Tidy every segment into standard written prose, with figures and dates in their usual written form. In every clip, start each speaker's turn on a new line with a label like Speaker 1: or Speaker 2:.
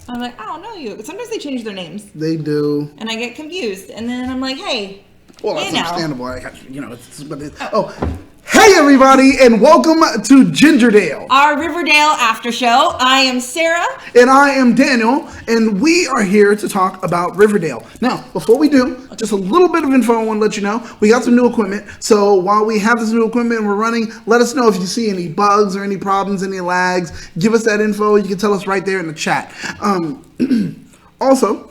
Speaker 1: I'm like, I don't know you. Sometimes they change their names.
Speaker 2: They do.
Speaker 1: And I get confused. And then I'm like, hey.
Speaker 2: Well, that's understandable. Hey, everybody, and welcome to Gingerdale,
Speaker 1: our Riverdale after show. I am Sarah.
Speaker 2: And I am Daniel, and we are here to talk about Riverdale. Now, before we do, just a little bit of info I want to let you know. We got some new equipment, so while we have this new equipment and we're running, let us know if you see any bugs or any problems, any lags. Give us that info. You can tell us right there in the chat. Also,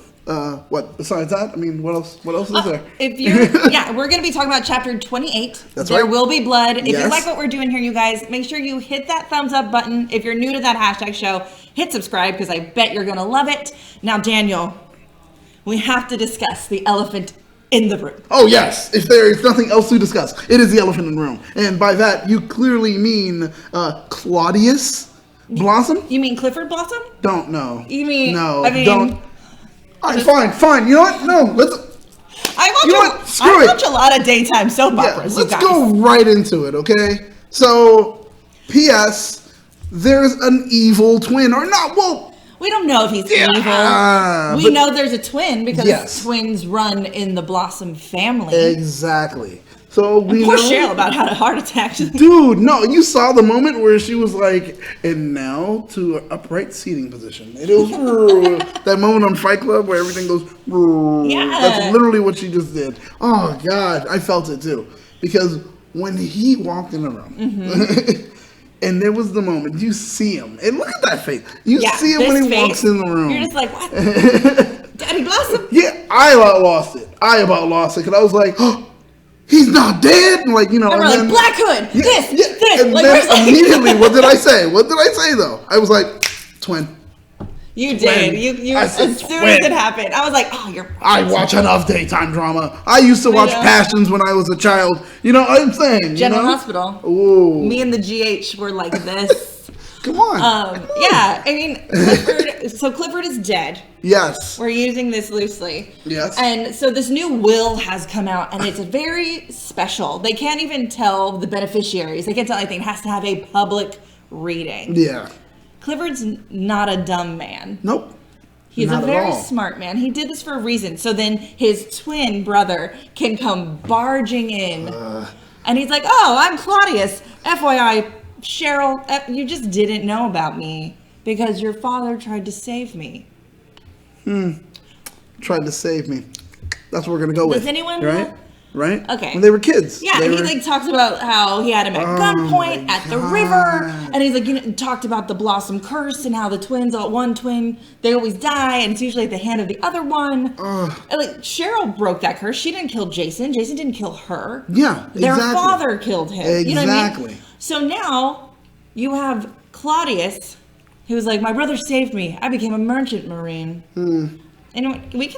Speaker 2: what besides that? I mean, what else is there?
Speaker 1: We're going to be talking about chapter 28.
Speaker 2: That's
Speaker 1: there
Speaker 2: right.
Speaker 1: will be blood. If
Speaker 2: Yes.
Speaker 1: you like what we're doing here, you guys, make sure you hit that thumbs up button. If you're new to that hashtag show, hit subscribe because I bet you're going to love it. Now, Daniel, we have to discuss the elephant in the room.
Speaker 2: Oh, yes. If there is nothing else to discuss, it is the elephant in the room. And by that, you clearly mean Claudius Blossom?
Speaker 1: You mean Clifford Blossom?
Speaker 2: Don't know.
Speaker 1: You mean...
Speaker 2: No,
Speaker 1: I mean,
Speaker 2: don't. All right, fine. You know what? No, let's...
Speaker 1: I watch a lot of daytime soap operas,
Speaker 2: let's go right into it, okay? So, P.S., there's an evil twin, or not, well...
Speaker 1: We don't know if he's evil. We know there's a twin because twins run in the Blossom family.
Speaker 2: Exactly. So we
Speaker 1: poor Cheryl about had a heart attack.
Speaker 2: Dude, no, you saw the moment where she was like, and now to an upright seating position. It was that moment on Fight Club where everything goes.
Speaker 1: Yeah.
Speaker 2: That's literally what she just did. Oh, God, I felt it too. Because when he walked in the room, and there was the moment, you see him, and look at that face. You see him when he walks in the room.
Speaker 1: You're just like, what? Daddy Blossom?
Speaker 2: Yeah, I about lost it. Because I was like, oh, he's not dead. And like, you know.
Speaker 1: And we're like, Black Hood, this.
Speaker 2: And
Speaker 1: like,
Speaker 2: then immediately, what did I say? Though? I was like, twin.
Speaker 1: You did. You as soon as it happened, I was like, oh, you're...
Speaker 2: I watch enough daytime drama. I used to watch Passions when I was a child. You know what I'm saying?
Speaker 1: General Hospital.
Speaker 2: Ooh.
Speaker 1: Me and the GH were like this.
Speaker 2: Come on.
Speaker 1: Yeah, I mean, Clifford is dead.
Speaker 2: Yes.
Speaker 1: We're using this loosely.
Speaker 2: Yes.
Speaker 1: And so this new will has come out, and it's very special. They can't even tell the beneficiaries. They can't tell anything. It has to have a public reading.
Speaker 2: Yeah.
Speaker 1: Clifford's not a dumb man.
Speaker 2: Nope.
Speaker 1: He's a very smart man. He did this for a reason. So then his twin brother can come barging in. And he's like, oh, I'm Claudius. FYI, Cheryl, you just didn't know about me because your father tried to save me.
Speaker 2: Tried to save me. That's what we're going to go with.
Speaker 1: Does anyone
Speaker 2: know? Right?
Speaker 1: Okay.
Speaker 2: When they were kids.
Speaker 1: Yeah, he like talks about how he had him at gunpoint at the river. And he's like, talked about the Blossom curse and how the twins, one twin, they always die. And it's usually at the hand of the other one. And like Cheryl broke that curse. She didn't kill Jason. Jason didn't kill her.
Speaker 2: Yeah, exactly.
Speaker 1: Their father killed him.
Speaker 2: Exactly.
Speaker 1: You know what I mean? So now you have Claudius, who was like, my brother saved me. I became a merchant marine. And can we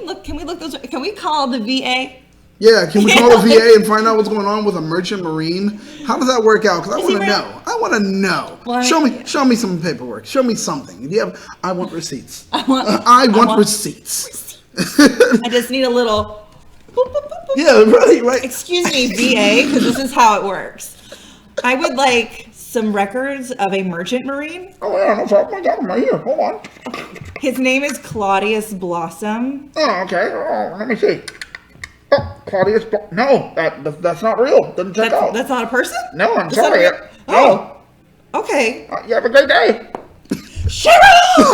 Speaker 1: look those? Can we call the VA?
Speaker 2: Yeah, can we call the VA and find out what's going on with a merchant marine? How does that work out? Because I want to know. I want to know. Well, show me some paperwork. Show me something. I want receipts. I want receipts.
Speaker 1: I just need a little. Boop, boop, boop, boop.
Speaker 2: Yeah, right.
Speaker 1: Excuse me, VA, because this is how it works. I would like some records of a merchant marine.
Speaker 2: Oh, yeah, no problem. Right here. Hold on.
Speaker 1: His name is Claudius Blossom.
Speaker 2: Oh, okay. Oh, let me see. Oh, Claudius. No, that's not real. Doesn't check out.
Speaker 1: That's not a person?
Speaker 2: No, I'm sorry.
Speaker 1: Oh, okay.
Speaker 2: You have a great day.
Speaker 1: Cheryl!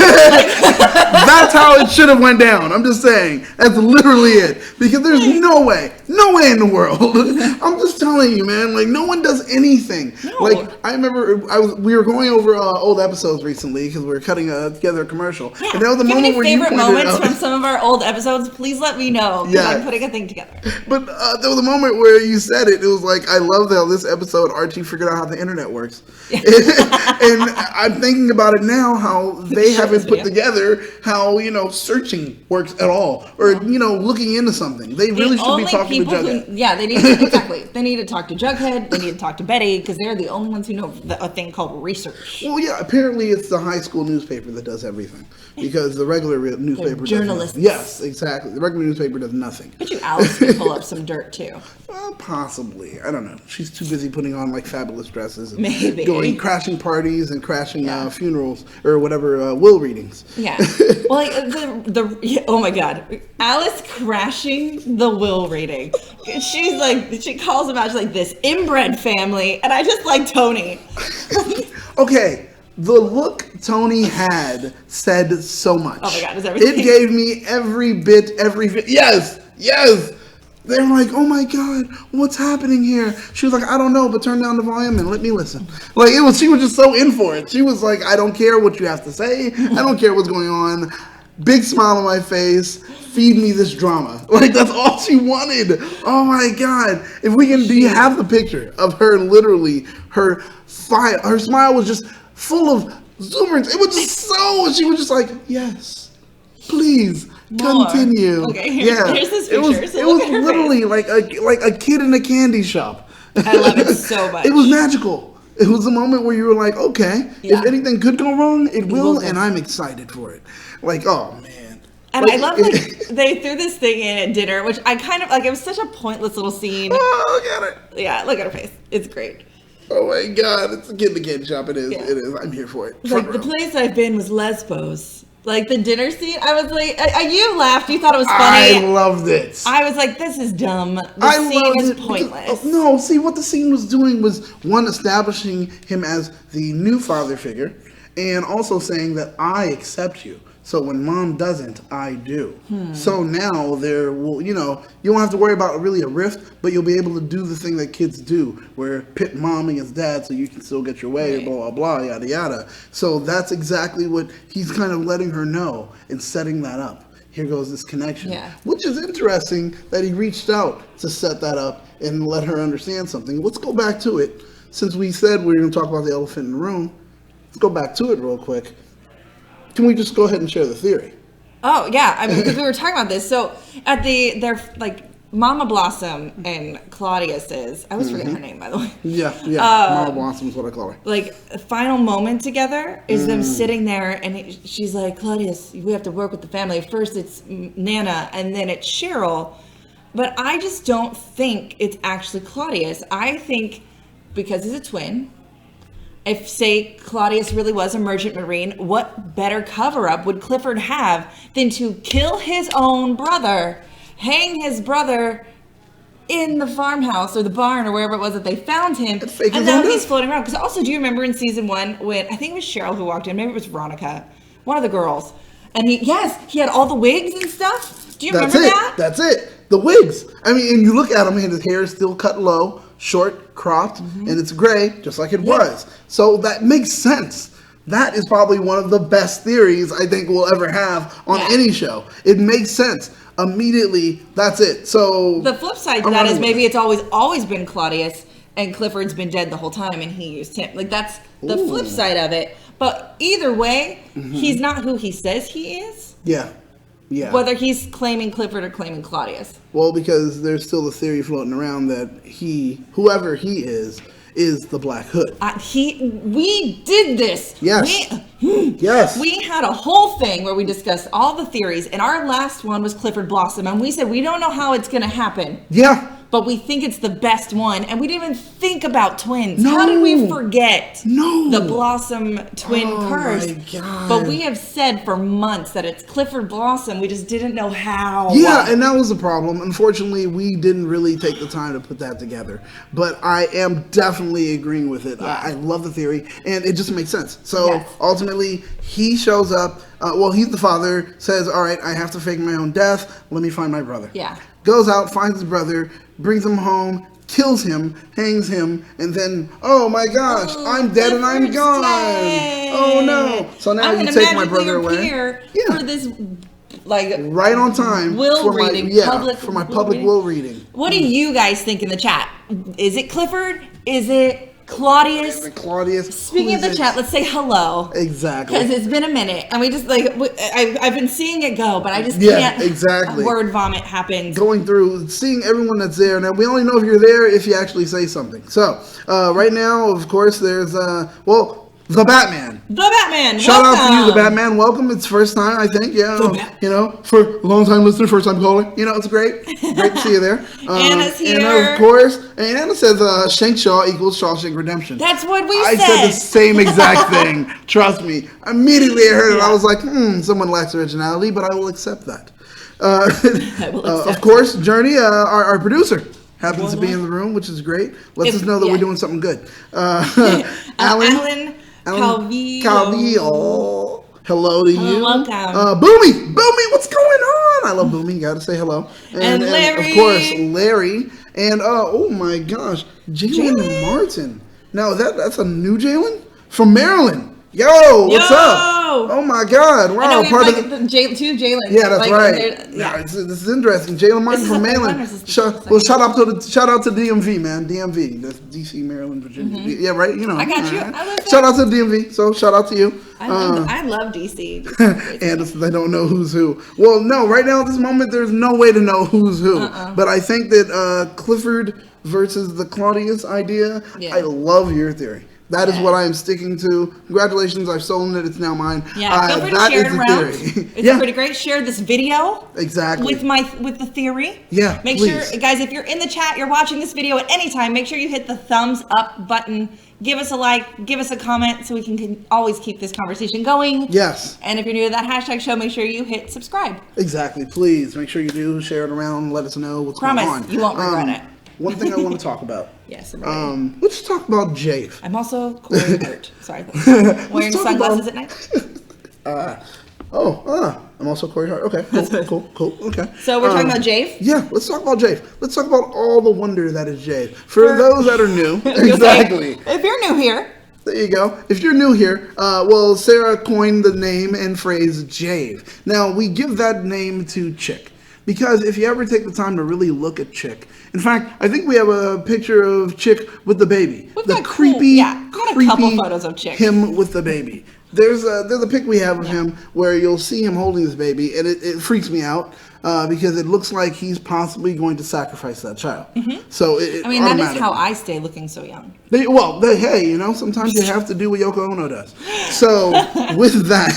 Speaker 2: That's how it should have went down. I'm just saying. That's literally it. Because there's no way in the world. I'm just telling you, man. Like, no one does anything. No. Like, I remember we were going over old episodes recently because we were cutting together a commercial.
Speaker 1: Yeah.
Speaker 2: And there was a moment where
Speaker 1: favorite moments from some of our old episodes, please let me know. Because I'm putting a thing together.
Speaker 2: But there was a moment where you said it. It was like, I love how this episode, Archie figured out how the internet works. And I'm thinking about it now, how they haven't put together how, searching works at all. Or, looking into something. They really should be talking to Jughead.
Speaker 1: They need to, exactly. They need to talk to Jughead. They need to talk to Betty because they're the only ones who know a thing called research.
Speaker 2: Well, yeah, apparently it's the high school newspaper that does everything because the regular newspaper
Speaker 1: journalists.
Speaker 2: does nothing. Yes, exactly. The regular newspaper does nothing.
Speaker 1: Bet you Alice can pull up some dirt too.
Speaker 2: Well, possibly. I don't know. She's too busy putting on like fabulous dresses and
Speaker 1: Maybe.
Speaker 2: going crashing parties and crashing funerals or whatever will readings.
Speaker 1: Yeah. Well, like oh my God, Alice crashing the will reading. She's like, she calls them out. She's like, this inbred family, and I just like Tony.
Speaker 2: Okay. The look Tony had said so much.
Speaker 1: Oh my God, is everything?
Speaker 2: It gave me every bit. Yes. They're like, oh my God, what's happening here? She was like, I don't know, but turn down the volume and let me listen. Like she was just so in for it. She was like, I don't care what you have to say. I don't care what's going on. Big smile on my face. Feed me this drama. Like that's all she wanted. Oh my God. If we can, do you have the picture of her literally, her smile was just full of exuberance. It was just she was just like, yes, please.
Speaker 1: More.
Speaker 2: Continue.
Speaker 1: Okay, here's this picture.
Speaker 2: It was literally like a kid in a candy shop.
Speaker 1: I love it so much.
Speaker 2: It was magical. It was a moment where you were like, okay, if anything could go wrong, it will, and I'm excited for it. Like, oh man.
Speaker 1: And I love they threw this thing in at dinner, which I kind of like. It was such a pointless little scene.
Speaker 2: Oh, look at it.
Speaker 1: Yeah, look at her face. It's great.
Speaker 2: Oh my God, it's a kid in the candy shop. It is. Yeah. It is. I'm here for it.
Speaker 1: Like the place I've been was Lesbos. Like the dinner scene, I was like, you laughed. You thought it was funny.
Speaker 2: I loved it.
Speaker 1: I was like, this is dumb. The scene is pointless.
Speaker 2: No, see, what the scene was doing was, one, establishing him as the new father figure, and also saying that I accept you. So when mom doesn't, I do. So now there will, you don't have to worry about really a rift, but you'll be able to do the thing that kids do, where pit mom against dad so you can still get your way, blah, blah, blah, yada, yada. So that's exactly what he's kind of letting her know and setting that up. Here goes this connection. Yeah. Which is interesting that he reached out to set that up and let her understand something. Let's go back to it. Since we said we were going to talk about the elephant in the room, let's go back to it real quick. Can we just go ahead and share the theory?
Speaker 1: Oh, yeah. I mean, because we were talking about this. So at they're like Mama Blossom and Claudius's, I always forget her name, by the way.
Speaker 2: Yeah. Mama Blossom is what I call her.
Speaker 1: Like, final moment together is them sitting there, and she's like, Claudius, we have to work with the family. First it's Nana, and then it's Cheryl. But I just don't think it's actually Claudius. I think because he's a twin, if, say, Claudius really was a merchant marine, what better cover-up would Clifford have than to kill his own brother, hang his brother in the farmhouse or the barn or wherever it was that they found him, and now he's floating around? Because also, do you remember in season 1 when, I think it was Cheryl who walked in, maybe it was Veronica, one of the girls, and he had all the wigs and stuff? Do you remember that?
Speaker 2: That's it. The wigs. I mean, and you look at him, and his hair is still cut low, short, cropped, and it's gray, just like it was. So that makes sense. That is probably one of the best theories I think we'll ever have on any show. It makes sense. Immediately, that's it. So
Speaker 1: the flip side to that is maybe it's always been Claudius, and Clifford's been dead the whole time, and he used him. Like, that's the flip side of it. But either way, he's not who he says he is.
Speaker 2: Yeah.
Speaker 1: Whether he's claiming Clifford or claiming Claudius.
Speaker 2: Well, because there's still the theory floating around that whoever he is the Black Hood.
Speaker 1: We did this.
Speaker 2: Yes.
Speaker 1: We had a whole thing where we discussed all the theories, and our last one was Clifford Blossom, and we said we don't know how it's going to happen.
Speaker 2: Yeah.
Speaker 1: But we think it's the best one, and we didn't even think about twins. No. How did we forget the Blossom twin curse?
Speaker 2: My God.
Speaker 1: But we have said for months that it's Clifford Blossom. We just didn't know how.
Speaker 2: Yeah, and that was the problem. Unfortunately, we didn't really take the time to put that together. But I am definitely agreeing with it. Yeah. I love the theory, and it just makes sense. So ultimately, he shows up. He's the father, says, all right, I have to fake my own death. Let me find my brother.
Speaker 1: Yeah.
Speaker 2: Goes out, finds his brother, brings him home, kills him, hangs him, and then, oh my gosh, I'm dead and I'm gone. Dead. Oh no. So now you take my brother away.
Speaker 1: For this, like,
Speaker 2: right on time.
Speaker 1: Will reading.
Speaker 2: For my public will reading.
Speaker 1: What do you guys think in the chat? Is it Clifford? Is it Claudius.
Speaker 2: Claudius.
Speaker 1: Speaking of the chat, let's say hello.
Speaker 2: Exactly.
Speaker 1: Because it's been a minute, and we just I've been seeing it go, but I just can't.
Speaker 2: Exactly.
Speaker 1: Word vomit happens.
Speaker 2: Going through, seeing everyone that's there. Now we only know if you're there if you actually say something. So right now, of course, there's the Batman.
Speaker 1: The Batman.
Speaker 2: Shout out to you, the Batman. Welcome. It's first time, I think. Yeah, for a long time listener, first time caller. It's great. Great to see you there.
Speaker 1: Anna's here.
Speaker 2: And of course, Anna says Shankshaw equals Shawshank Redemption.
Speaker 1: That's what we
Speaker 2: said. I said the same exact thing. Trust me. Immediately I heard it. I was like, someone lacks originality, but I will accept that. Of course, Journey, our producer, happens to be in the room, which is great. Lets us know that we're doing something good. Alan Calvillo. Hello to you.
Speaker 1: Welcome.
Speaker 2: Boomy, what's going on? I love Boomy. You gotta say hello.
Speaker 1: And Larry.
Speaker 2: Of course, Larry. And oh my gosh, Jalen Martin. Now that's a new Jalen from Maryland. Yo, what's up? Oh my God! Wow,
Speaker 1: I know part of two Jalen.
Speaker 2: Yeah, that's right. Yeah, this is interesting. Jalen Martin from Maryland. Shout out to DMV, man. DMV, that's DC, Maryland, Virginia. Mm-hmm. Yeah, right.
Speaker 1: I got you.
Speaker 2: Shout out to DMV. So shout out to you.
Speaker 1: I love DC.
Speaker 2: And they don't know who's who. Well, no, right now at this moment, there's no way to know who's who. But I think that Clifford versus the Claudius idea. Yeah. I love your theory. That is what I am sticking to. Congratulations, I've stolen it. It's now mine.
Speaker 1: Yeah, feel free to share it around. It's pretty great. Share this video.
Speaker 2: Exactly.
Speaker 1: With the theory.
Speaker 2: Yeah,
Speaker 1: Make sure, guys, if you're in the chat, you're watching this video at any time, make sure you hit the thumbs up button. Give us a like, give us a comment so we can always keep this conversation going.
Speaker 2: Yes.
Speaker 1: And if you're new to that hashtag show, make sure you hit subscribe.
Speaker 2: Exactly. Please, make sure you do. Share it around. Let us know what's going on.
Speaker 1: Promise, you won't regret it.
Speaker 2: One thing I want to talk about.
Speaker 1: Yes,
Speaker 2: let's talk about Jave.
Speaker 1: I'm also Corey Hart. Sorry. Wearing sunglasses at night?
Speaker 2: I'm also Corey Hart. Okay, cool. Okay.
Speaker 1: So we're talking about Jave?
Speaker 2: Yeah, let's talk about Jave. Let's talk about all the wonder that is Jave. For those that are new, exactly.
Speaker 1: If you're new here.
Speaker 2: There you go. If you're new here, Sarah coined the name and phrase Jave. Now, we give that name to Chic. Because if you ever take the time to really look at Chic, in fact, I think we have a picture of Chic with the baby.
Speaker 1: We've
Speaker 2: the
Speaker 1: got
Speaker 2: creepy,
Speaker 1: a couple photos of Chic.
Speaker 2: Him with the baby. There's a pic we have of him where you'll see him holding this baby, and it freaks me out because it looks like he's possibly going to sacrifice that child. Mm-hmm. So
Speaker 1: that is how I stay looking so young.
Speaker 2: Hey, sometimes you have to do what Yoko Ono does. So with that,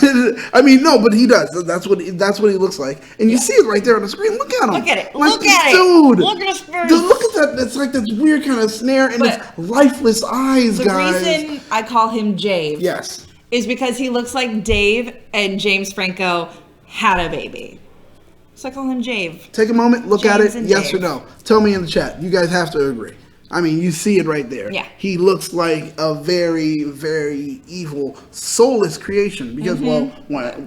Speaker 2: but he does. That's what he looks like, and you see it right there on the screen. Look at him.
Speaker 1: Look at it.
Speaker 2: Like,
Speaker 1: look at
Speaker 2: dude,
Speaker 1: it. Look at his face.
Speaker 2: Look at that. It's like this weird kind of snare in his lifeless eyes, guys.
Speaker 1: The reason I call him Jave.
Speaker 2: Yes.
Speaker 1: Is because he looks like Dave and James Franco had a baby. So I call him Jave.
Speaker 2: Take a moment, look
Speaker 1: James
Speaker 2: at it, yes
Speaker 1: Dave.
Speaker 2: or no. Tell me in the chat. You guys have to agree. You see it right there.
Speaker 1: Yeah.
Speaker 2: He looks like a very, very evil, soulless creation. Because,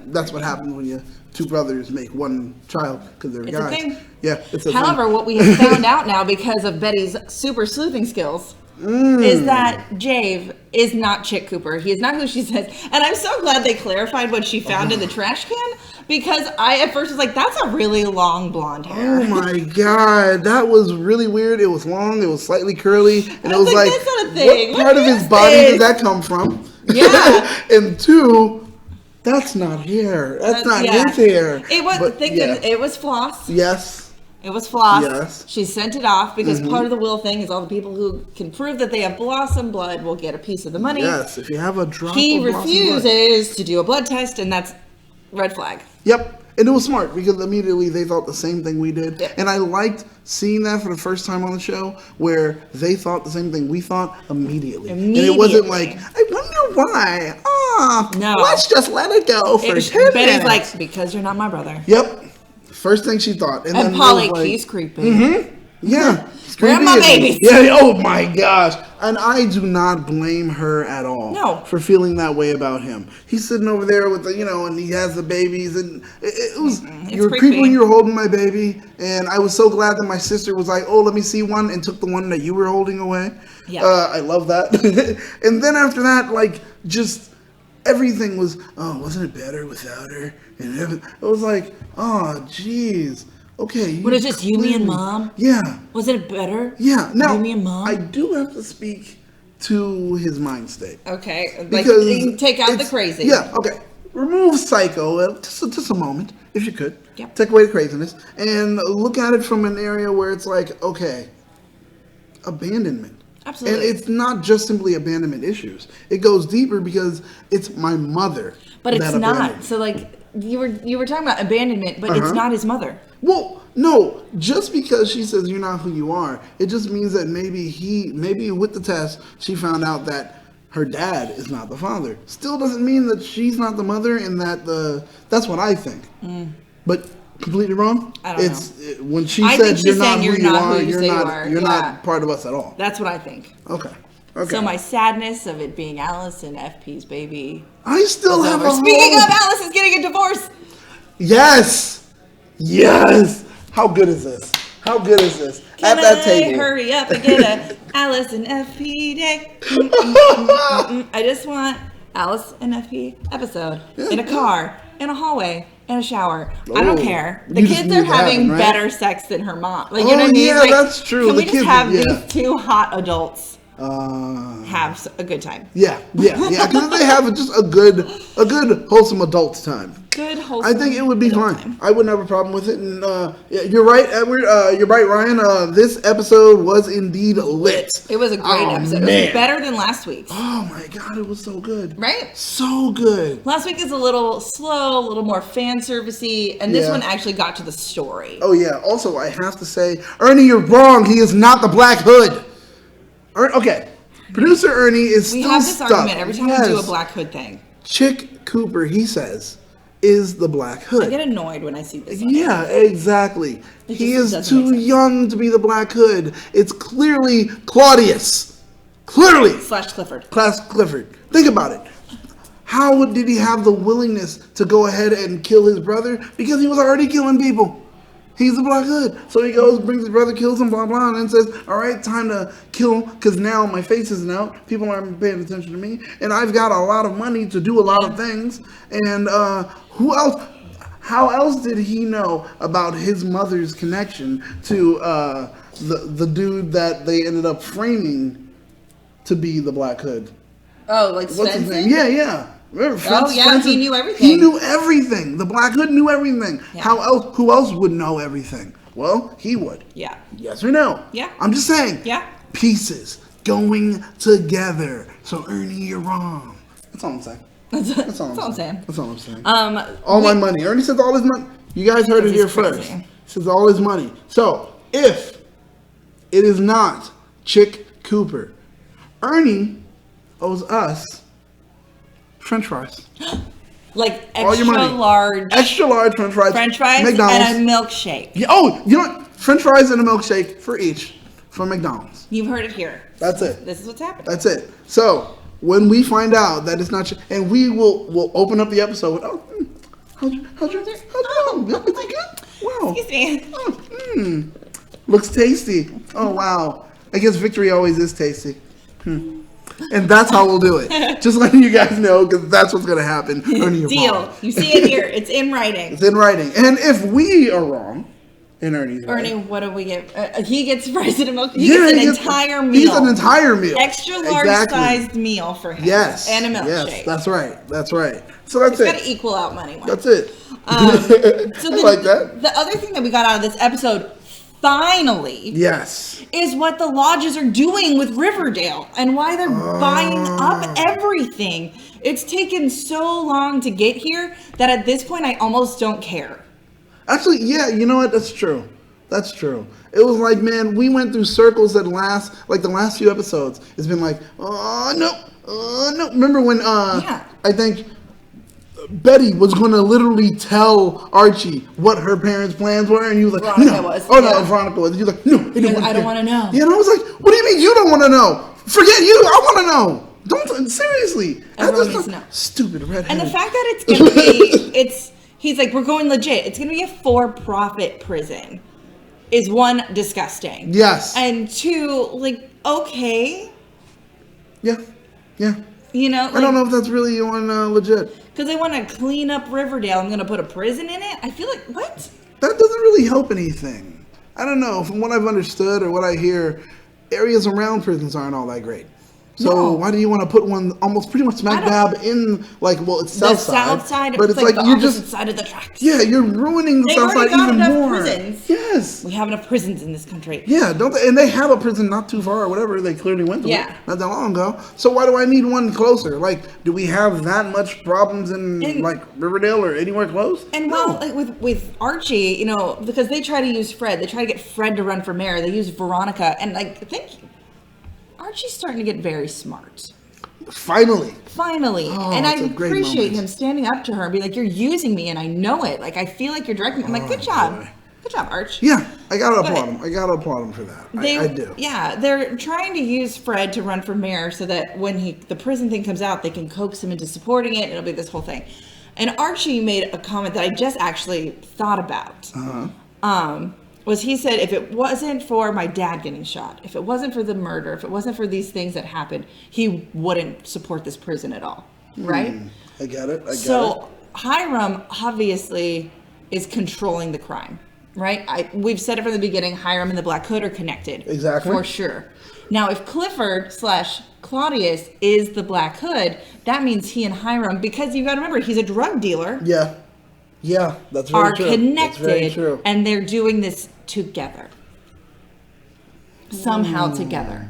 Speaker 2: that's what happens when two brothers make one child because they're guys.
Speaker 1: A thing.
Speaker 2: Yeah, it's a
Speaker 1: However,
Speaker 2: thing.
Speaker 1: what we have found out now because of Betty's super sleuthing skills is that Jave is not Chic Cooper. He is not who she says. And I'm so glad they clarified what she found in the trash can because I at first was like, that's a really long blonde hair.
Speaker 2: Oh my God. That was really weird. It was long. It was slightly curly. And it was like,
Speaker 1: that's not a thing.
Speaker 2: What part of his body did that come from?
Speaker 1: Yeah.
Speaker 2: And two, that's not hair. That's not his hair.
Speaker 1: It was, it was floss.
Speaker 2: Yes.
Speaker 1: It was floss.
Speaker 2: Yes.
Speaker 1: She sent it off because part of the will thing is all the people who can prove that they have blossom blood will get a piece of the money.
Speaker 2: Yes, if you have a drop
Speaker 1: he
Speaker 2: of
Speaker 1: refuses to do a blood test, and that's red flag.
Speaker 2: Yep. And it was smart because immediately they thought the same thing we did.
Speaker 1: Yep.
Speaker 2: And I liked seeing that for the first time on the show where they thought the same thing we thought immediately. And it wasn't like, I wonder why.
Speaker 1: No.
Speaker 2: Let's just let it go for 10
Speaker 1: Betty's
Speaker 2: minutes.
Speaker 1: like, because you're not my brother.
Speaker 2: Yep. First thing she thought. And then
Speaker 1: Polly,
Speaker 2: like,
Speaker 1: he's creepy.
Speaker 2: Mm-hmm. Yeah.
Speaker 1: Where are my babies?
Speaker 2: Yeah. Oh my gosh. And I do not blame her at all. For feeling that way about him. He's sitting over there with the, and he has the babies, and it was you were creepy when you were holding my baby, and I was so glad that my sister was like, oh, let me see one, and took the one that you were holding away. Yeah. I love that. And then after that, like, just everything was, oh, wasn't it better without her? And it was like, oh, jeez. Okay.
Speaker 1: What is just you, me, and mom?
Speaker 2: Yeah.
Speaker 1: Was it better?
Speaker 2: Yeah. Now,
Speaker 1: you, me, and mom?
Speaker 2: I do have to speak to his mind state.
Speaker 1: Okay.
Speaker 2: Because
Speaker 1: like, take out the crazy.
Speaker 2: Yeah, okay. Remove psycho just a moment, if you could.
Speaker 1: Yep.
Speaker 2: Take away the craziness and look at it from an area where it's like, okay, abandonment.
Speaker 1: Absolutely.
Speaker 2: And it's not just simply abandonment issues. It goes deeper because it's my mother.
Speaker 1: But it's not. So like you were talking about abandonment, but it's not his mother.
Speaker 2: Well, no, just because she says you're not who you are, it just means that maybe with the test, she found out that her dad is not the father. Still doesn't mean that she's not the mother and that's what I think. But completely wrong?
Speaker 1: I don't know.
Speaker 2: When she
Speaker 1: I
Speaker 2: said
Speaker 1: think she's
Speaker 2: you're not
Speaker 1: saying
Speaker 2: who
Speaker 1: you're
Speaker 2: you
Speaker 1: not
Speaker 2: are,
Speaker 1: who you say you are.
Speaker 2: you're
Speaker 1: Yeah.
Speaker 2: not part of us at all.
Speaker 1: That's what I think.
Speaker 2: Okay.
Speaker 1: So my sadness of it being Alice and FP's baby.
Speaker 2: I still have a
Speaker 1: Speaking of, Alice is getting a divorce.
Speaker 2: Yes. How good is this?
Speaker 1: Can
Speaker 2: At that table.
Speaker 1: Hurry up and get a Alice and FP day. I just want Alice and FP episode in a car, in a hallway, in a shower. I don't care. The
Speaker 2: You just
Speaker 1: kids
Speaker 2: need
Speaker 1: are
Speaker 2: it to happen,
Speaker 1: having
Speaker 2: right?
Speaker 1: better sex than her mom. Like, you know what I mean?
Speaker 2: Yeah,
Speaker 1: Like,
Speaker 2: that's true.
Speaker 1: Can
Speaker 2: The
Speaker 1: we just
Speaker 2: kids,
Speaker 1: have
Speaker 2: yeah.
Speaker 1: these two hot adults
Speaker 2: Have
Speaker 1: a good time?
Speaker 2: Yeah. Because they have just a good wholesome adult time.
Speaker 1: Good wholesome.
Speaker 2: I think it would be
Speaker 1: adult
Speaker 2: fine.
Speaker 1: time.
Speaker 2: I wouldn't have a problem with it. And yeah, you're right, Edward. You're right, Ryan. This episode was indeed lit.
Speaker 1: It was a great episode.
Speaker 2: Man.
Speaker 1: It was better than last week's.
Speaker 2: Oh my God, it was so good.
Speaker 1: Right?
Speaker 2: So good.
Speaker 1: Last week is a little slow, a little more fan servicey, and this
Speaker 2: Yeah.
Speaker 1: one actually got to the story.
Speaker 2: Oh yeah. Also, I have to say, Ernie, you're wrong. He is not the Black Hood. Okay. Producer Ernie is
Speaker 1: We
Speaker 2: still
Speaker 1: have this
Speaker 2: stuck.
Speaker 1: argument every time we do a
Speaker 2: Yes.
Speaker 1: Black Hood thing.
Speaker 2: Chick Cooper, he says, is the Black Hood.
Speaker 1: I get annoyed when I see this.
Speaker 2: Yeah, exactly. He
Speaker 1: just
Speaker 2: is
Speaker 1: doesn't
Speaker 2: too
Speaker 1: make sense.
Speaker 2: young to be the Black Hood. It's clearly Claudius. Clearly.
Speaker 1: / Clifford.
Speaker 2: Class Clifford. Think about it. How did he have the willingness to go ahead and kill his brother? Because he was already killing people. He's the Black Hood. So he goes, brings his brother, kills him, blah, blah, and then says, all right, time to kill him, because now my face isn't out. People aren't paying attention to me. And I've got a lot of money to do a lot of things. And who else? How else did he know about his mother's connection to the dude that they ended up framing to be the Black Hood?
Speaker 1: Oh, like
Speaker 2: What's his
Speaker 1: Svensson?
Speaker 2: name? Yeah. Remember,
Speaker 1: He knew everything.
Speaker 2: He knew everything. The Black Hood knew everything.
Speaker 1: Yeah.
Speaker 2: How else? Who else would know everything? Well, he would.
Speaker 1: Yeah.
Speaker 2: Yes or no?
Speaker 1: Yeah.
Speaker 2: I'm just saying.
Speaker 1: Yeah.
Speaker 2: Pieces going together. So Ernie, you're wrong. That's all I'm saying. That's all I'm saying. That's all I'm saying. All my money. Ernie says all his money. You guys heard it here first.
Speaker 1: crazy.
Speaker 2: He says all his money. So if it is not Chick Cooper, Ernie owes us French fries.
Speaker 1: Like
Speaker 2: All your money. Extra large French fries. McDonald's.
Speaker 1: and a milkshake.
Speaker 2: Yeah, oh, you know what? French fries and a milkshake for each from McDonald's.
Speaker 1: You've heard it here.
Speaker 2: That's it.
Speaker 1: This is what's happening.
Speaker 2: That's it. So when we find out that it's not, and we'll open up the episode with, how's your is it good? Wow.
Speaker 1: Excuse me.
Speaker 2: Looks tasty. Oh wow. I guess victory always is tasty. And that's how we'll do it. Just letting you guys know, because that's what's going to happen.
Speaker 1: Deal. You see it here. It's in writing.
Speaker 2: It's in writing. And if we are wrong, in Ernie's
Speaker 1: Ernie,
Speaker 2: right,
Speaker 1: what do we get? He gets fries and a milk. He gets an entire meal.
Speaker 2: He's an entire meal.
Speaker 1: Extra large sized meal for him.
Speaker 2: Yes.
Speaker 1: And a milkshake.
Speaker 2: Yes, that's right. That's right. So that's
Speaker 1: It's got to
Speaker 2: it.
Speaker 1: equal out money.
Speaker 2: That's it.
Speaker 1: So
Speaker 2: I like that.
Speaker 1: The other thing that we got out of this episode, finally,
Speaker 2: Yes.
Speaker 1: is what the lodges are doing with Riverdale and why they're buying up everything. It's taken so long to get here that at this point I almost don't care.
Speaker 2: Actually, yeah, you know what? That's true. That's true. It was like, man, we went through circles the last few episodes. It's been like, oh, no. Remember when, I think Betty was going to literally tell Archie what her parents' plans were, and he was like,
Speaker 1: Veronica
Speaker 2: no.
Speaker 1: was.
Speaker 2: Oh,
Speaker 1: Yeah.
Speaker 2: no, Veronica was. He was like, no,
Speaker 1: I don't want to know.
Speaker 2: Yeah, and I was like, what do you mean you don't want to know? Forget you. I want to know. Don't, seriously.
Speaker 1: Everyone needs to know.
Speaker 2: Stupid redhead.
Speaker 1: And the fact that it's going to be, he's like, we're going legit. It's going to be a for-profit prison is one, disgusting.
Speaker 2: Yes.
Speaker 1: And two, like, okay.
Speaker 2: Yeah.
Speaker 1: You know? Like,
Speaker 2: I don't know if that's really on legit.
Speaker 1: because they want to clean up Riverdale. I'm going to put a prison in it? I feel like, what?
Speaker 2: That doesn't really help anything. I don't know. From what I've understood or what I hear, areas around prisons aren't all that great. So
Speaker 1: No.
Speaker 2: why do you want to put one almost pretty much smack dab in it's
Speaker 1: the
Speaker 2: south side?
Speaker 1: south side,
Speaker 2: but it's
Speaker 1: like the
Speaker 2: you're
Speaker 1: opposite
Speaker 2: just
Speaker 1: side of the tracks.
Speaker 2: yeah, you're ruining the
Speaker 1: They've
Speaker 2: south
Speaker 1: already
Speaker 2: side
Speaker 1: got
Speaker 2: even
Speaker 1: enough
Speaker 2: more.
Speaker 1: prisons.
Speaker 2: Yes,
Speaker 1: We have enough prisons in this country.
Speaker 2: yeah, don't they? And they have a prison not too far or whatever. They clearly went to it not that long ago. So why do I need one closer? Like, do we have that much problems in like Riverdale or anywhere close?
Speaker 1: And well, like with Archie, because they try to use Fred, they try to get Fred to run for mayor. They use Veronica, and I think Archie's starting to get very smart.
Speaker 2: Finally.
Speaker 1: And I appreciate him standing up to her and be like, "You're using me, and I know it. Like, I feel like you're directing me." I'm like, "Good job, good job, Arch."
Speaker 2: Yeah, I gotta applaud him. I gotta applaud him for that. I do.
Speaker 1: Yeah, they're trying to use Fred to run for mayor so that when the prison thing comes out, they can coax him into supporting it. And it'll be this whole thing. And Archie made a comment that I just actually thought about. Was he said, if it wasn't for my dad getting shot, if it wasn't for the murder, if it wasn't for these things that happened, he wouldn't support this prison at all, right?
Speaker 2: I get it.
Speaker 1: So Hiram obviously is controlling the crime, right? We've said it from the beginning, Hiram and the Black Hood are connected.
Speaker 2: Exactly.
Speaker 1: For sure. Now, if Clifford / Claudius is the Black Hood, that means he and Hiram, because you got to remember, he's a drug dealer.
Speaker 2: Yeah, that's very true.
Speaker 1: Are connected,
Speaker 2: that's very true.
Speaker 1: And they're doing this together. Somehow together.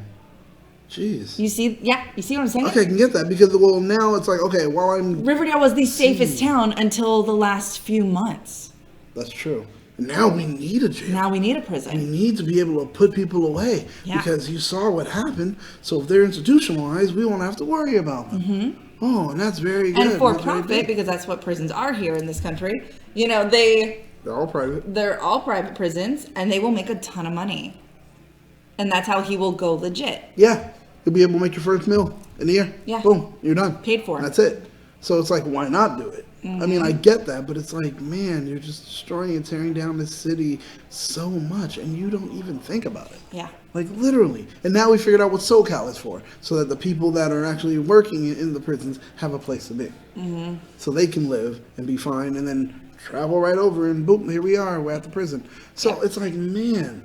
Speaker 2: Jeez.
Speaker 1: You see what I'm saying?
Speaker 2: Okay, I can get that because now it's like, okay, while I'm
Speaker 1: Riverdale was the safest town until the last few months.
Speaker 2: That's true. Now we need a jail.
Speaker 1: Now we need a prison.
Speaker 2: We need to be able to put people away because you saw what happened. So if they're institutionalized, we won't have to worry about them. Mm-hmm. Oh, and that's very good.
Speaker 1: And for profit, because that's what prisons are here in this country. They're
Speaker 2: all private.
Speaker 1: They're all private prisons, and they will make a ton of money. And that's how he will go legit.
Speaker 2: Yeah. You'll be able to make your first meal in a year.
Speaker 1: Yeah.
Speaker 2: Boom. You're done.
Speaker 1: Paid for.
Speaker 2: That's it. So it's like, why not do it? Mm-hmm. I mean, I get that, but it's like, man, you're just destroying and tearing down this city so much, and you don't even think about it.
Speaker 1: Yeah.
Speaker 2: Like, literally. And now we figured out what SoCal is for, so that the people that are actually working in the prisons have a place to be. Mm-hmm. So they can live and be fine, and then travel right over, and boom, here we are, we're at the prison. So it's like, man,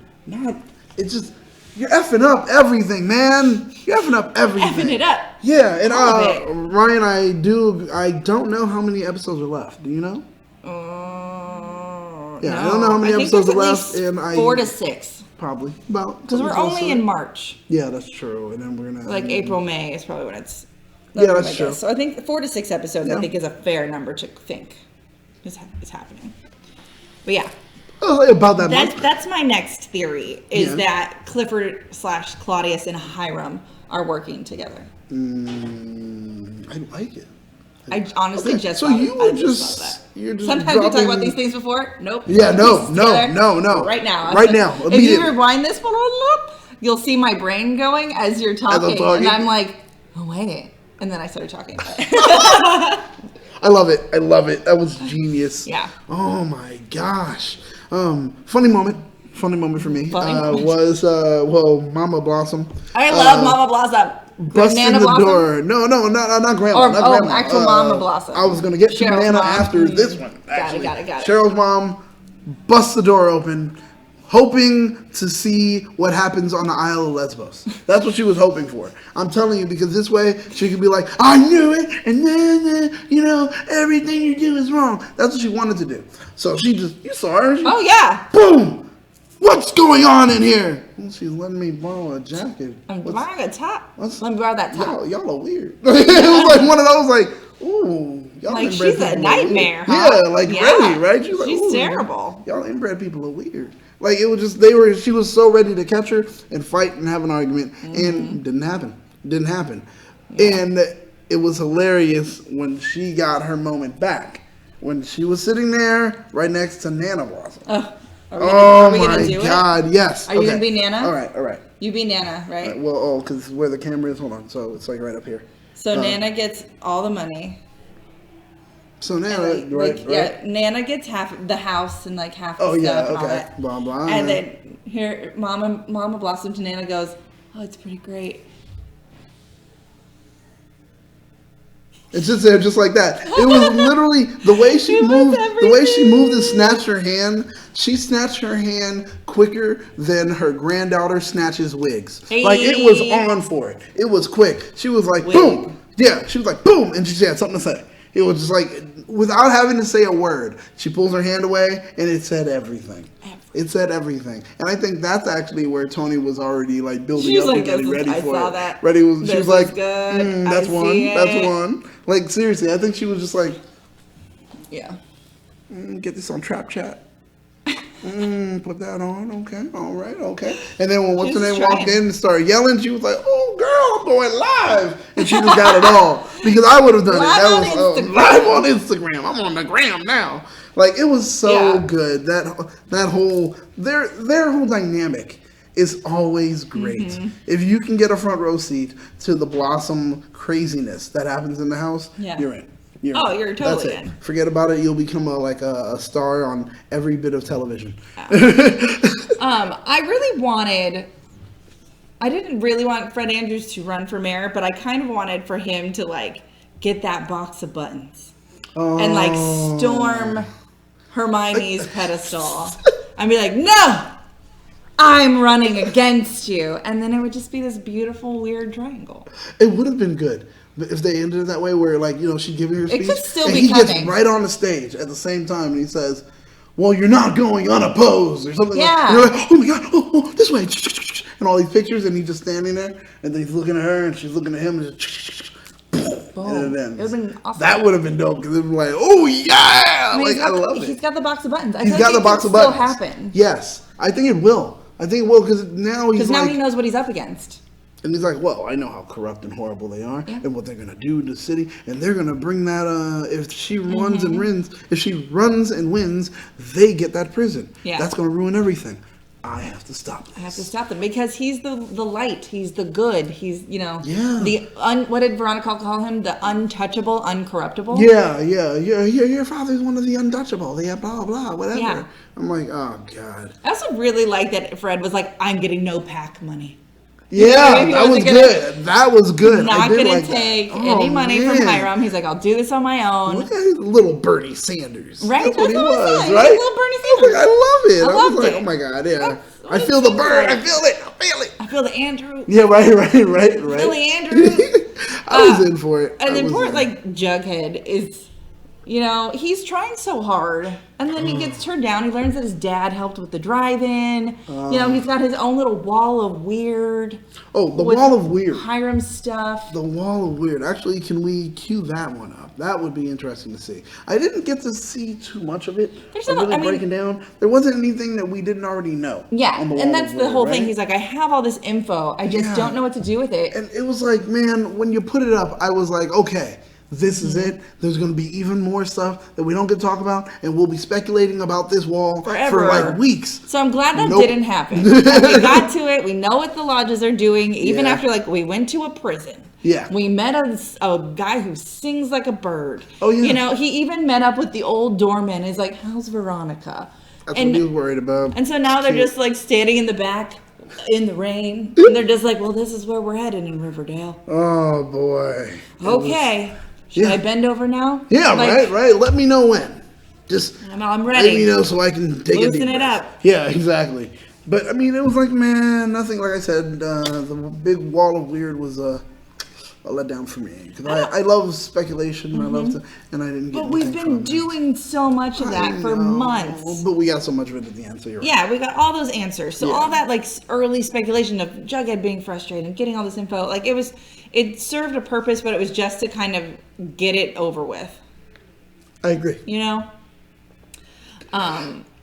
Speaker 2: it's just... You're effing up everything, man. You're effing up everything.
Speaker 1: Effing it up.
Speaker 2: Yeah, and Ryan, I don't know how many episodes are left. Do you know?
Speaker 1: No.
Speaker 2: I don't know how many episodes are left.
Speaker 1: And 4 to 6.
Speaker 2: Probably about.
Speaker 1: Because we're only in March.
Speaker 2: Yeah, that's true. And then we're gonna
Speaker 1: April, May is probably when it's.
Speaker 2: Yeah, that's true.
Speaker 1: So I think 4 to 6 episodes. I think is a fair number to think is happening. But yeah.
Speaker 2: About that month.
Speaker 1: That's my next theory, is that Clifford / Claudius and Hiram are working together.
Speaker 2: I like it.
Speaker 1: I honestly just
Speaker 2: so
Speaker 1: thought,
Speaker 2: you were just you're just
Speaker 1: sometimes we talk about these things before. Nope.
Speaker 2: Yeah, no.
Speaker 1: Right now.
Speaker 2: Immediately.
Speaker 1: If you rewind this, you'll see my brain going as you're talking. And I'm like, oh wait. And then I started talking.
Speaker 2: I love it. That was genius.
Speaker 1: Yeah.
Speaker 2: Oh my gosh. Funny moment for me was Mama Blossom.
Speaker 1: I love Mama Blossom.
Speaker 2: Busting
Speaker 1: Banana
Speaker 2: the
Speaker 1: Blossom?
Speaker 2: door. No, not grandma. Not grandma.
Speaker 1: Actual Mama Blossom.
Speaker 2: I was gonna get to Banana after this one. Actually. Got it. Cheryl's mom busts the door open, hoping to see what happens on the Isle of Lesbos. That's what she was hoping for. I'm telling you, because this way she could be like, I knew it, and then, everything you do is wrong. That's what she wanted to do. So you saw her.
Speaker 1: Oh, yeah.
Speaker 2: Boom! What's going on in here? Well, she's letting me borrow a jacket.
Speaker 1: I'm borrowing a top. Let me borrow that top.
Speaker 2: Y'all are weird. It was like one of those, like, ooh. Y'all
Speaker 1: like, she's a nightmare,
Speaker 2: huh? Yeah, ready, right?
Speaker 1: She's terrible.
Speaker 2: Y'all inbred people are weird. Like, it was just, she was so ready to catch her and fight and have an argument. Mm-hmm. And didn't happen. Yeah. And it was hilarious when she got her moment back. When she was sitting there right next to Nana Blossom.
Speaker 1: Are we gonna do
Speaker 2: God,
Speaker 1: it?
Speaker 2: yes.
Speaker 1: Are you gonna be Nana?
Speaker 2: All right.
Speaker 1: You be Nana, right?
Speaker 2: Because where the camera is, hold on. So it's like right up here.
Speaker 1: So Nana gets all the money.
Speaker 2: So Nana, right?
Speaker 1: Yeah, Nana gets half the house and like half the stuff and all that.
Speaker 2: Blah, blah,
Speaker 1: and then here, Mama Blossom to Nana goes, oh, it's pretty great.
Speaker 2: It's just there, just like that. It was literally the way she moved. The way she moved and snatched her hand. She snatched her hand quicker than her granddaughter snatches wigs.
Speaker 1: Hey.
Speaker 2: Like it was on for it. It was quick. She was like, boom. Yeah, she was like, boom, and she had something to say. It was just like, without having to say a word, she pulls her hand away, and it said everything. It said everything, and I think that's actually where Tony was already like building up and getting ready for it.
Speaker 1: That.
Speaker 2: She was like,
Speaker 1: good.
Speaker 2: "That's one, that's one." Like seriously, I think she was just like,
Speaker 1: "Yeah,
Speaker 2: get this on Trap Chat." Put that on, okay, all right, okay. And then when what's her name walked in and started yelling, she was like, "Oh, girl, I'm going live," and she just got it all because I would have done
Speaker 1: live
Speaker 2: it. That was live on Instagram. I'm on the gram now. Like it was so good. That whole their whole dynamic is always great.
Speaker 1: Mm-hmm.
Speaker 2: If you can get a front row seat to the Blossom craziness that happens in the house, you're in.
Speaker 1: You're totally in.
Speaker 2: Forget about it. You'll become a star on every bit of television.
Speaker 1: I didn't really want Fred Andrews to run for mayor, but I kind of wanted for him to like get that box of buttons and like storm Hermione's pedestal and be like, "No, I'm running against you," and then it would just be this beautiful weird triangle.
Speaker 2: It would have been good if they ended it that way, where like she's giving her speech,
Speaker 1: it could still
Speaker 2: and
Speaker 1: be
Speaker 2: he
Speaker 1: coming.
Speaker 2: Gets right on the stage at the same time, and he says, "Well, you're not going unopposed," or something.
Speaker 1: Yeah.
Speaker 2: And you're like, "Oh my god, oh, this way," and all these pictures, and he's just standing there, and then he's looking at her, and she's looking at him, and just.
Speaker 1: Boom. It would have been awesome.
Speaker 2: That would have been dope because it was like, "Oh yeah!" I love it.
Speaker 1: He's got the box of buttons.
Speaker 2: He's got the box of buttons.
Speaker 1: Still happen.
Speaker 2: Yes, I think it will. Because now
Speaker 1: he knows what he's up against.
Speaker 2: And he's like, "Well, I know how corrupt and horrible they are, and what they're gonna do to the city, and they're gonna bring that. If she runs and wins, they get that prison.
Speaker 1: Yeah,
Speaker 2: that's gonna ruin everything. I have to stop this.
Speaker 1: I have to stop them because he's the light. He's the good. He's what did Veronica call him? The untouchable, uncorruptible.
Speaker 2: Yeah. Your father's one of the untouchable. Yeah, blah blah whatever. Yeah. I'm like, oh god.
Speaker 1: I also really like that Fred was like, "I'm getting no PAC money."
Speaker 2: Yeah, that was good. That was good.
Speaker 1: Not gonna take any money from Hiram. He's like, "I'll do this on my own."
Speaker 2: Look at little Bernie Sanders.
Speaker 1: Right?
Speaker 2: That's what he was,
Speaker 1: right?
Speaker 2: Little Bernie Sanders. I love it. I was like,
Speaker 1: it.
Speaker 2: "Oh my god, yeah." I feel the burn. I feel it.
Speaker 1: I feel the Andrew.
Speaker 2: Yeah, right.
Speaker 1: I feel the Andrew.
Speaker 2: I was in for it.
Speaker 1: And then poor Jughead is, he's trying so hard, and then he gets turned down. He learns that his dad helped with the drive-in. He's got his own little wall of weird.
Speaker 2: Oh, the wall of weird.
Speaker 1: Hiram stuff.
Speaker 2: The wall of weird. Actually, can we cue that one up? That would be interesting to see. I didn't get to see too much of it. Breaking down. There wasn't anything that we didn't already know.
Speaker 1: Yeah, and that's the whole thing. He's like, I have all this info. I just don't know what to do with it.
Speaker 2: And it was like, man, when you put it up, I was like, okay. This is it. There's going to be even more stuff that we don't get to talk about, and we'll be speculating about this wall for like weeks.
Speaker 1: So I'm glad that didn't happen. We got to it. We know what the lodges are doing, even after we went to a prison.
Speaker 2: Yeah.
Speaker 1: We met a guy who sings like a bird.
Speaker 2: Oh, yeah.
Speaker 1: He even met up with the old doorman. He's like, "How's Veronica?"
Speaker 2: That's what he was worried about.
Speaker 1: And so now they're just like standing in the back in the rain. And they're just like, "Well, this is where we're headed in Riverdale."
Speaker 2: Oh, boy.
Speaker 1: Okay. Should I bend over now?
Speaker 2: Yeah, right. Let me know when.
Speaker 1: I'm ready.
Speaker 2: Let me know so I can take
Speaker 1: Loosen it up.
Speaker 2: Yeah, exactly. But I mean, it was like, man, nothing. Like I said, the big wall of weird was a letdown for me because I love speculation. I love to, and I didn't get.
Speaker 1: But we've been doing so much of that for months.
Speaker 2: But we got so much of it at the end. So you're right.
Speaker 1: Yeah, we got all those answers. So all that early speculation of Jughead being frustrated and getting all this info, it served a purpose, but it was just to kind of get it over with.
Speaker 2: I agree.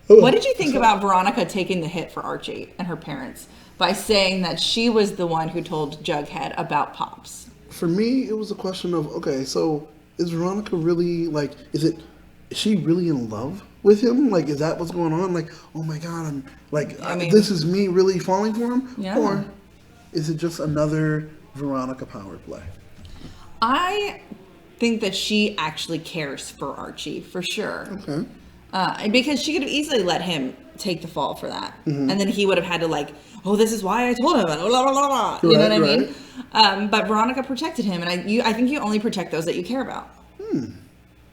Speaker 1: What did you think about Veronica taking the hit for Archie and her parents by saying that she was the one who told Jughead about Pops?
Speaker 2: For me, it was a question of, okay, so is Veronica really, is she really in love with him? Is that what's going on? Oh my God, this is me really falling for him?
Speaker 1: Yeah.
Speaker 2: Or is it just another Veronica power play?
Speaker 1: I think that she actually cares for Archie, for sure.
Speaker 2: Okay.
Speaker 1: Because she could have easily let him take the fall for that. Mm-hmm. And then he would have had to this is why I told him. Blah, blah, blah, blah. You know what I mean? But Veronica protected him, and I think you only protect those that you care about.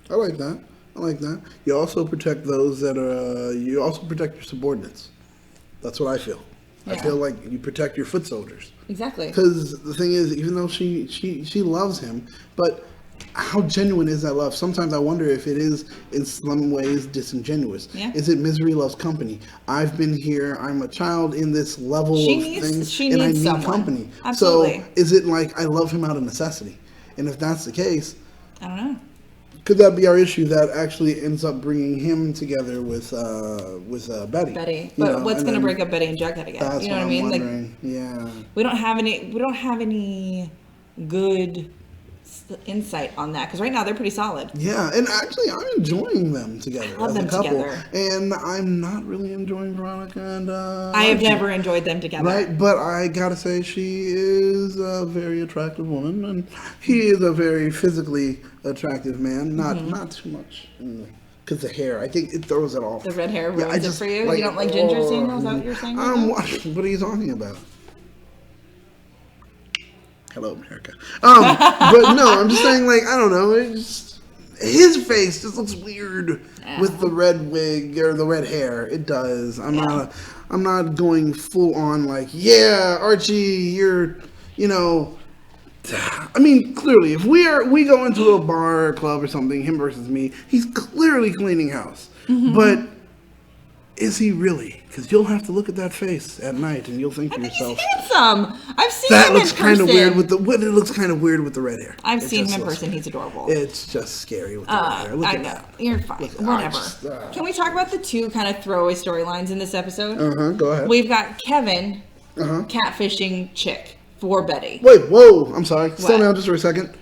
Speaker 2: I like that. I like that. You also protect those that are. You also protect your subordinates. That's what I feel.
Speaker 1: Yeah.
Speaker 2: I feel like you protect your foot soldiers.
Speaker 1: Exactly.
Speaker 2: Because the thing is, even though she loves him, but how genuine is that love? Sometimes I wonder if it is, in some ways, disingenuous.
Speaker 1: Yeah.
Speaker 2: Is it misery loves company? I've been here. I'm a child in this level of things, and I need
Speaker 1: someone.
Speaker 2: company.
Speaker 1: Absolutely.
Speaker 2: So is it like I love him out of necessity? And if that's the case,
Speaker 1: I don't know.
Speaker 2: could that be our issue that actually ends up bringing him together with Betty?
Speaker 1: Betty, but what's going to break up Betty and Jughead again?
Speaker 2: That's
Speaker 1: You know what I mean?
Speaker 2: wondering. Yeah.
Speaker 1: We don't have any good insight on that because right now they're pretty solid.
Speaker 2: Yeah, and actually I'm enjoying them together.
Speaker 1: I love them
Speaker 2: a couple,
Speaker 1: together.
Speaker 2: and I'm not really enjoying Veronica and.
Speaker 1: I have never enjoyed them together.
Speaker 2: Right, but I gotta say she is a very attractive woman, and he is a very physically attractive man. Not too much. Because the hair, I think it throws it off.
Speaker 1: The red hair ruins it for you? You don't like ginger scene? Is that what you're saying?
Speaker 2: What are you talking about? Hello, America. But no, I'm just saying, like, I don't know. His face just looks weird with the red wig or the red hair. It does. I'm not going full on like, yeah, Archie, you're, I mean, clearly, if we go into a bar or club or something, him versus me, he's clearly cleaning house. Mm-hmm. But is he really? Because you'll have to look at that face at night and you'll think to yourself,
Speaker 1: he's handsome. I've seen
Speaker 2: that
Speaker 1: him
Speaker 2: looks
Speaker 1: in
Speaker 2: kind
Speaker 1: person.
Speaker 2: of weird with it looks kind of weird with the red hair.
Speaker 1: I've seen him in person. He's adorable.
Speaker 2: It's just scary with the red hair. Look
Speaker 1: I
Speaker 2: at
Speaker 1: know.
Speaker 2: that.
Speaker 1: You're fine. Whatever. Can we talk about the two kind of throwaway storylines in this episode?
Speaker 2: Go ahead.
Speaker 1: We've got Kevin catfishing Chic for Betty.
Speaker 2: Wait, whoa. I'm sorry. Slow down just for a second.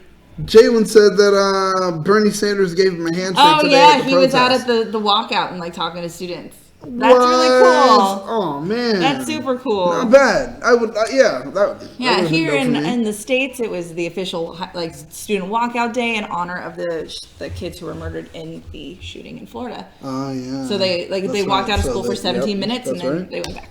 Speaker 2: Jalen said that Bernie Sanders gave him a handshake today at the
Speaker 1: he was out at the walkout and like talking to students. That's really cool.
Speaker 2: Oh man,
Speaker 1: that's super cool.
Speaker 2: Not bad. I would,
Speaker 1: that here in the States, it was the official like student walkout day in honor of the kids who were murdered in the shooting in Florida.
Speaker 2: Oh yeah.
Speaker 1: So they walked out of school for 17 minutes and then they went back.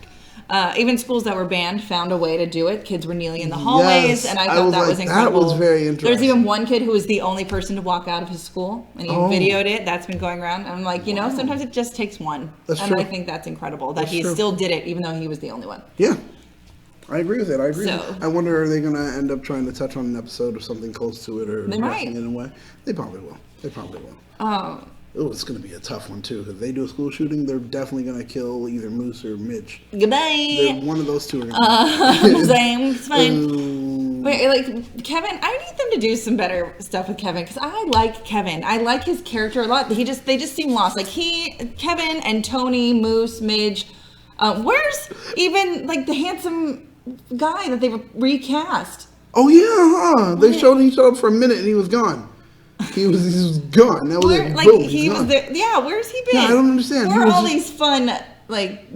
Speaker 1: Even schools that were banned found a way to do it. Kids were kneeling in the hallways, and I thought that was incredible.
Speaker 2: That was very interesting.
Speaker 1: There's even one kid who was the only person to walk out of his school, and he videoed it. That's been going around. I'm like, sometimes it just takes one.
Speaker 2: That's
Speaker 1: and
Speaker 2: true.
Speaker 1: I think that's incredible that he still did it, even though he was the only one.
Speaker 2: Yeah. I agree with it. I wonder, are they going to end up trying to touch on an episode or something close to it or addressing it in a way? They probably will. Oh, it's going to be a tough one, too. If they do a school shooting, they're definitely going to kill either Moose or Mitch.
Speaker 1: Goodbye.
Speaker 2: One of those two are going to
Speaker 1: Same. It's fine. Wait, like, Kevin, I need them to do some better stuff with Kevin, because I like Kevin. I like his character a lot. They just seem lost. Like, Kevin and Tony, Moose, Midge, where's even, like, the handsome guy that they've recast?
Speaker 2: Oh, yeah, He showed up for a minute and he was gone. He was gone. That was boom,
Speaker 1: he was there. Yeah, where's he been?
Speaker 2: Yeah, I don't understand.
Speaker 1: Where are all these fun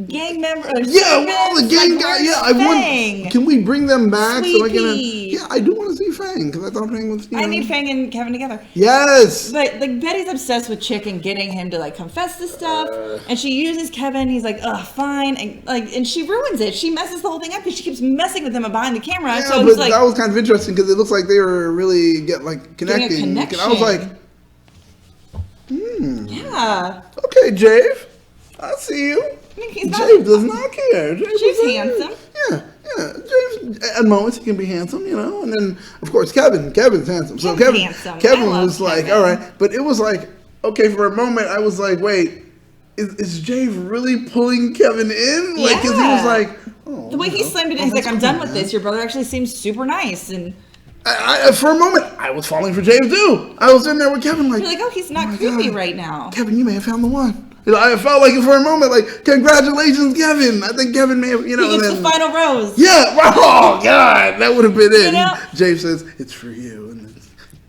Speaker 1: gang members?
Speaker 2: Yeah, all the gang guys. Yeah, I want. Can we bring them back?
Speaker 1: Sweetie.
Speaker 2: I do want to see Fang because I thought Fang was.
Speaker 1: I need Fang and Kevin together.
Speaker 2: Yes.
Speaker 1: But like Betty's obsessed with Chic and getting him to like confess to stuff, and she uses Kevin. He's like, ugh, fine, and she ruins it. She messes the whole thing up because she keeps messing with him behind the camera.
Speaker 2: Yeah,
Speaker 1: so
Speaker 2: but that was kind of interesting because it looks like they were really connecting. I was like,
Speaker 1: yeah.
Speaker 2: Okay, Jave, I see you. Jave does not care.
Speaker 1: Jave's handsome.
Speaker 2: Yeah. James, at moments he can be handsome, and then of course Kevin's handsome. So Kevin was like, all right, but it was like, okay, for a moment I was like, wait, is Jave really pulling Kevin in? Like, cause he was like, oh,
Speaker 1: the way he slammed it in, he's like, I'm done with this. Your brother actually seems super nice, and
Speaker 2: I for a moment I was falling for Jave too. I was in there with Kevin like,
Speaker 1: you're like, oh, he's not creepy right now.
Speaker 2: Kevin, you may have found the one. I felt like for a moment, like, congratulations, Kevin. I think Kevin may have,
Speaker 1: He gets the final rose.
Speaker 2: Yeah. Oh, God. That would have been it. Jave says, it's for you. And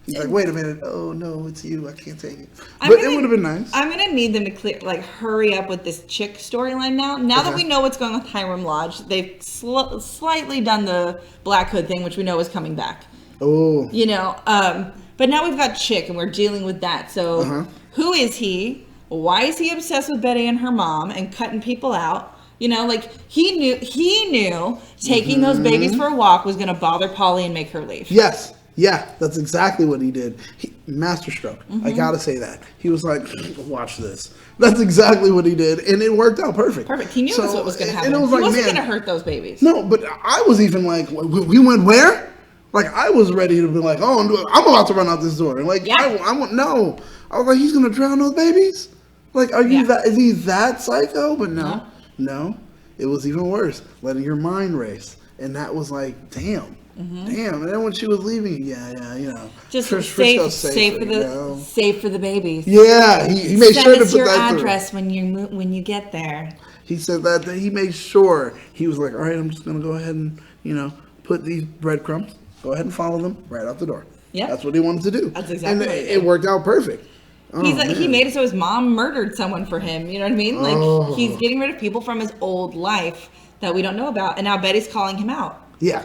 Speaker 2: he's like, wait a minute. Oh, no, it's you. I can't take it. But it would have been nice.
Speaker 1: I'm going to need them to hurry up with this Chic storyline now. Now that we know what's going on with Hiram Lodge, they've slightly done the Black Hood thing, which we know is coming back.
Speaker 2: Oh.
Speaker 1: But now we've got Chic, and we're dealing with that. So who is he? Why is he obsessed with Betty and her mom and cutting people out? You know, like he knew taking those babies for a walk was going to bother Polly and make her leave.
Speaker 2: Yes. Yeah, that's exactly what he did. Masterstroke. I gotta say that. He was like, watch this. That's exactly what he did, and it worked out perfect.
Speaker 1: Perfect. He knew that's what was going to happen.
Speaker 2: And it was
Speaker 1: he
Speaker 2: like,
Speaker 1: wasn't
Speaker 2: man,
Speaker 1: going to hurt those babies.
Speaker 2: No, but I was even like, we went where? Like, I was ready to be like, oh, I'm about to run out this door. Like, I want, no. I was like, he's going to drown those babies? Like, is he that psycho? But no. It was even worse. Letting your mind race. And that was like, damn. Damn. And then when she was leaving, you know.
Speaker 1: Just safe for the babies.
Speaker 2: Yeah, he made sure to put that through. Send us your
Speaker 1: address when you get there.
Speaker 2: He said that he made sure. He was like, all right, I'm just going to go ahead and, you know, put these breadcrumbs. Go ahead and follow them right out the door. Yeah. That's what he wanted to do.
Speaker 1: That's exactly what he did.
Speaker 2: It worked out perfect.
Speaker 1: He made it so his mom murdered someone for him. You know what I mean? Like, he's getting rid of people from his old life that we don't know about. And now Betty's calling him out.
Speaker 2: Yeah.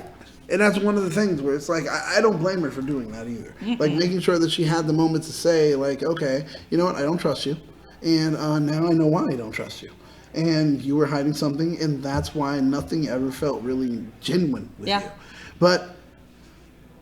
Speaker 2: And that's one of the things where it's like, I don't blame her for doing that either. Like, making sure that she had the moment to say, like, okay, you know what? I don't trust you. And now I know why I don't trust you. And you were hiding something. And that's why nothing ever felt really genuine with you. But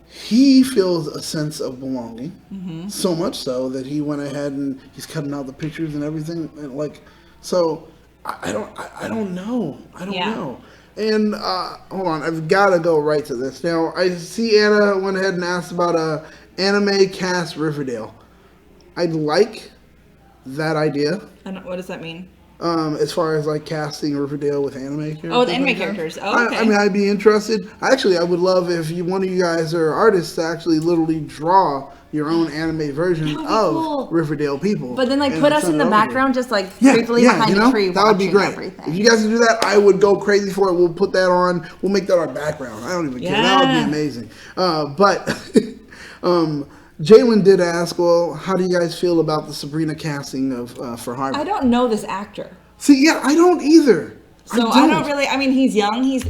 Speaker 2: he feels a sense of belonging, so much so that he went ahead and he's cutting out the pictures and everything. And like, so I don't know. I don't know. And hold on, I've got to go right to this. Now, I see Anna went ahead and asked about anime cast Riverdale. I like that idea.
Speaker 1: What does that mean?
Speaker 2: As far as like casting Riverdale with anime characters.
Speaker 1: Oh, the anime characters. Oh, okay.
Speaker 2: I mean, I'd be interested. Actually, I would love if one of you guys are artists to actually literally draw your own anime version of Riverdale people.
Speaker 1: But then like put us in the background, just like creepily behind the tree.
Speaker 2: That would be great.
Speaker 1: Everything.
Speaker 2: If you guys can do that, I would go crazy for it. We'll put that on. We'll make that our background. I don't even care. That would be amazing. But Jalen did ask, well, how do you guys feel about the Sabrina casting of for Harvey?
Speaker 1: I don't know this actor.
Speaker 2: See, I don't either.
Speaker 1: So I don't really. I mean, he's young. He's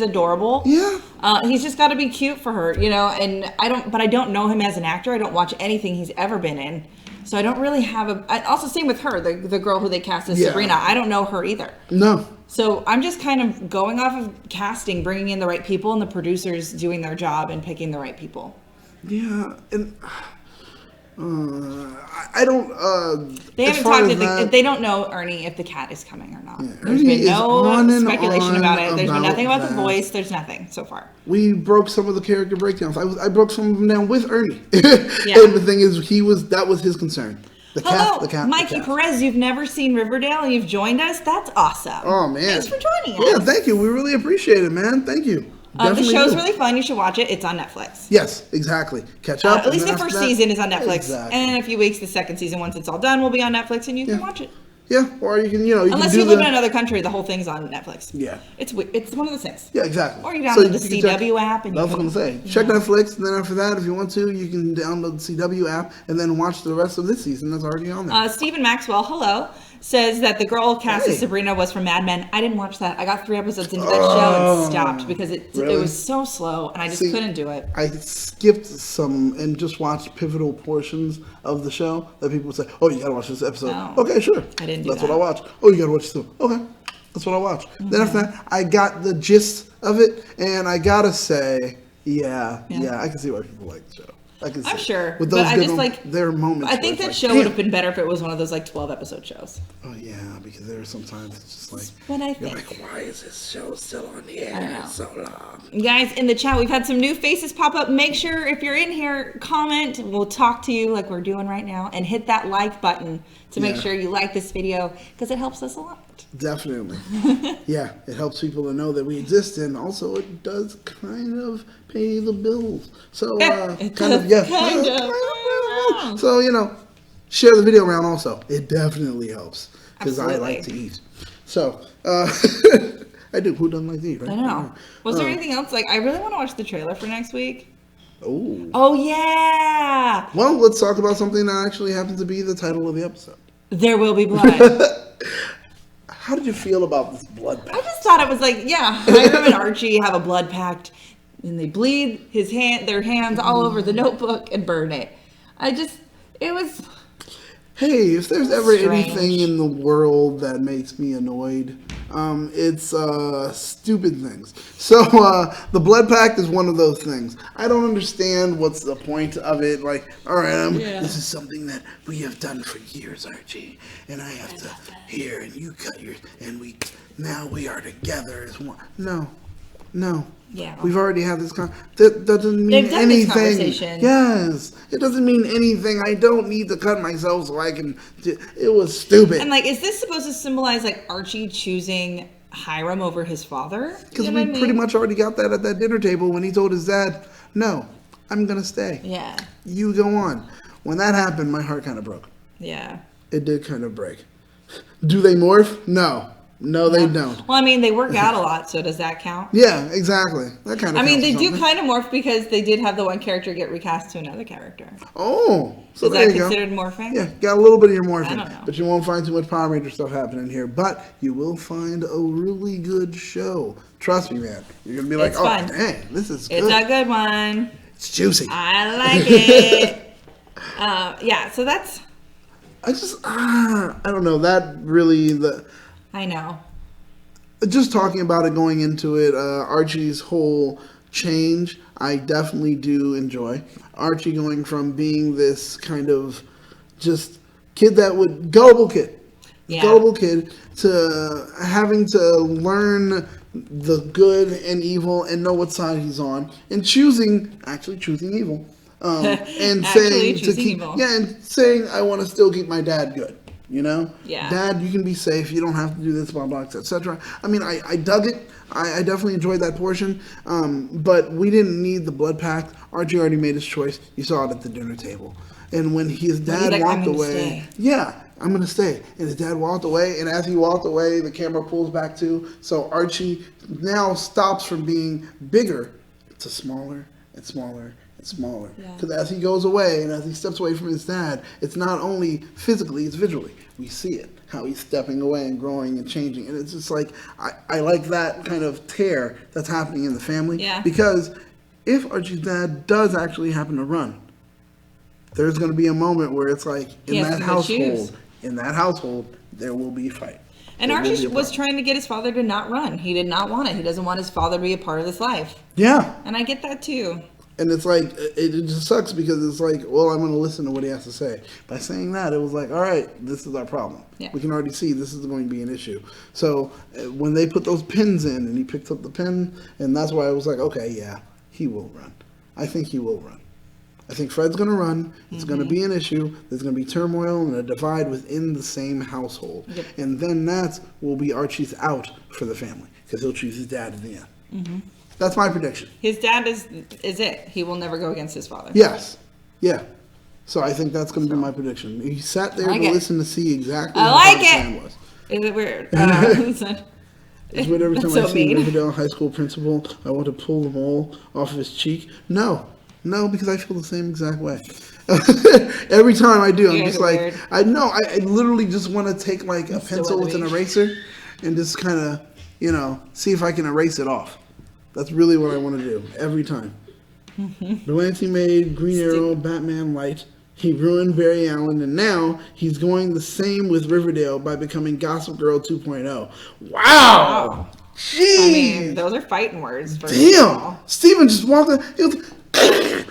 Speaker 1: adorable.
Speaker 2: Yeah.
Speaker 1: He's just got to be cute for her, you know. And I don't know him as an actor. I don't watch anything he's ever been in, so I don't really have also, same with her, the girl who they cast as Sabrina. I don't know her either.
Speaker 2: No.
Speaker 1: So I'm just kind of going off of casting, bringing in the right people, and the producers doing their job and picking the right people.
Speaker 2: Yeah, and I don't.
Speaker 1: They haven't talked. They don't know, Ernie, if the cat is coming or not. Yeah, there's been no speculation about it. There's been nothing about the voice. There's nothing so far.
Speaker 2: We broke some of the character breakdowns. I broke some of them down with Ernie. And the thing is, that was his concern. The cat.
Speaker 1: Mikey Perez, you've never seen Riverdale and you've joined us. That's awesome.
Speaker 2: Oh man!
Speaker 1: Thanks for joining us.
Speaker 2: Yeah, thank you. We really appreciate it, man. Thank you.
Speaker 1: The show's really fun. You should watch it. It's on Netflix.
Speaker 2: Yes, exactly. Catch up.
Speaker 1: At least the first season is on Netflix. Exactly. And in a few weeks, the second season, once it's all done, will be on Netflix and you can watch it.
Speaker 2: Yeah, or you can,
Speaker 1: unless you live in another country, the whole thing's on Netflix.
Speaker 2: Yeah.
Speaker 1: It's one of those things.
Speaker 2: Yeah, exactly.
Speaker 1: Or you download the CW app. And
Speaker 2: that's what I'm going to say. Check Netflix, and then after that, if you want to, you can download the CW app and then watch the rest of this season that's already on there.
Speaker 1: Stephen Maxwell, hello, says that the girl cast as Sabrina was from Mad Men. I didn't watch that. I got 3 episodes into that show and stopped because it was so slow, and I just couldn't do it.
Speaker 2: I skipped some and just watched pivotal portions of the show that people say, oh, you got to watch this episode. No, okay, sure.
Speaker 1: I didn't do
Speaker 2: That's what I watched. Oh, you got to watch this too. Okay. That's what I watched. Then after that, I got the gist of it, and I got to say, yeah, I can see why people like the show.
Speaker 1: I'm sure.
Speaker 2: With those their moments.
Speaker 1: I think that show would have been better if it was one of those 12 episode shows.
Speaker 2: Oh yeah, because there are sometimes it's just like,
Speaker 1: what I think.
Speaker 2: You're like, why is this show still on the air so long?
Speaker 1: Guys, in the chat, we've had some new faces pop up. Make sure if you're in here, comment. We'll talk to you like we're doing right now, and hit that like button to make sure you like this video because it helps us a lot.
Speaker 2: Definitely. Yeah, it helps people to know that we exist, and also it does kind of pay the bills. So kind of. So share the video around also. It definitely helps because I like to eat. So I do. Who doesn't like to eat, right?
Speaker 1: I know. Was there anything else? I really want to watch the trailer for next week.
Speaker 2: Oh
Speaker 1: yeah.
Speaker 2: Well, let's talk about something that actually happens to be the title of the episode.
Speaker 1: There will be blood.
Speaker 2: How did you feel about this blood pact?
Speaker 1: I just thought it was Hiram and Archie have a blood pact, and they bleed their hands all over the notebook and burn it.
Speaker 2: Hey, if there's ever
Speaker 1: Strange.
Speaker 2: anything in the world that makes me annoyed, it's stupid things. So the blood pact is one of those things. I don't understand what's the point of it. Like, all right, this is something that we have done for years, Archie, and I have to here, and you cut yours, and now we are together as one. No.
Speaker 1: Yeah.
Speaker 2: We've already had this that doesn't mean
Speaker 1: They've done
Speaker 2: anything.
Speaker 1: this conversation.
Speaker 2: Yes. It doesn't mean anything. I don't need to cut myself so I can it was stupid.
Speaker 1: And like, is this supposed to symbolize like Archie choosing Hiram over his father?
Speaker 2: Because we pretty much already got that at that dinner table when he told his dad, "No, I'm gonna stay.
Speaker 1: Yeah.
Speaker 2: You go on." When that happened, my heart kind of broke.
Speaker 1: Yeah.
Speaker 2: It did kind of break. Do they morph? No, they don't.
Speaker 1: Well, I mean, they work out a lot, so does that count?
Speaker 2: Yeah, exactly. That kind of.
Speaker 1: I mean, they do
Speaker 2: something.
Speaker 1: kind of morph because they did have the one character get recast to another character.
Speaker 2: Oh, so
Speaker 1: Is
Speaker 2: there
Speaker 1: that
Speaker 2: you go.
Speaker 1: considered morphing?
Speaker 2: Yeah, got a little bit of your morphing.
Speaker 1: I don't know.
Speaker 2: But you won't find too much Power Ranger stuff happening here. But you will find a really good show. Trust me, man. You're going to be like,
Speaker 1: It's
Speaker 2: oh,
Speaker 1: fun.
Speaker 2: dang, this is good.
Speaker 1: It's a good one.
Speaker 2: It's juicy.
Speaker 1: I like it. Yeah, so that's...
Speaker 2: I just, I don't know. That really,
Speaker 1: I know.
Speaker 2: just talking about it going into it, Archie's whole change, I definitely do enjoy. Archie going from being this kind of just kid gullible kid to having to learn the good and evil and know what side he's on and actually choosing evil. And saying to keep,
Speaker 1: evil.
Speaker 2: and saying I want to still keep my dad good. You know,
Speaker 1: Yeah.
Speaker 2: Dad, you can be safe. You don't have to do this, blah blah, etc. I mean, I dug it. I definitely enjoyed that portion. But we didn't need the blood pact. Archie already made his choice. You saw it at the dinner table. And when his dad walked away, I'm gonna stay. And his dad walked away, and as he walked away, the camera pulls back too. So Archie now stops from being bigger to smaller and smaller and smaller. Because as he goes away and as he steps away from his dad, it's not only physically, it's visually. We see it, how he's stepping away and growing and changing. And it's just like, I like that kind of tear that's happening in the family.
Speaker 1: Yeah.
Speaker 2: Because if Archie's dad does actually happen to run, there's going to be a moment where it's like, in that household, there will be a fight.
Speaker 1: And Archie was trying to get his father to not run. He did not want it. He doesn't want his father to be a part of this life.
Speaker 2: Yeah.
Speaker 1: And I get that too.
Speaker 2: And it's like, it just sucks because it's like, well, I'm going to listen to what he has to say. By saying that, it was like, all right, this is our problem.
Speaker 1: Yeah.
Speaker 2: We can already see this is going to be an issue. So when they put those pins in and he picked up the pin, and that's why I was like, okay, yeah, he will run. I think he will run. I think Fred's going to run. It's going to be an issue. There's going to be turmoil and a divide within the same household.
Speaker 1: Yep.
Speaker 2: And then that will be Archie's out for the family because he'll choose his dad in the end. Mm-hmm. That's my prediction.
Speaker 1: His dad is it. He will never go against his father.
Speaker 2: Yes. Yeah. So I think that's going to be my prediction. He sat there to listen to see exactly how his plan was.
Speaker 1: Is it weird?
Speaker 2: It's weird every time
Speaker 1: so
Speaker 2: I see
Speaker 1: mean.
Speaker 2: Riverdale high school principal, I want to pull them all off of his cheek. No, because I feel the same exact way. Every time I do, I'm just like,
Speaker 1: weird.
Speaker 2: I literally just want to take like a pencil with an eraser and just kind of, see if I can erase it off. That's really what I want to do every time. Delancey made Green Arrow, Batman light. He ruined Barry Allen, and now he's going the same with Riverdale by becoming Gossip Girl 2.0. Wow! Jeez!
Speaker 1: I mean, those are fighting words.
Speaker 2: Damn! Steven just walked in.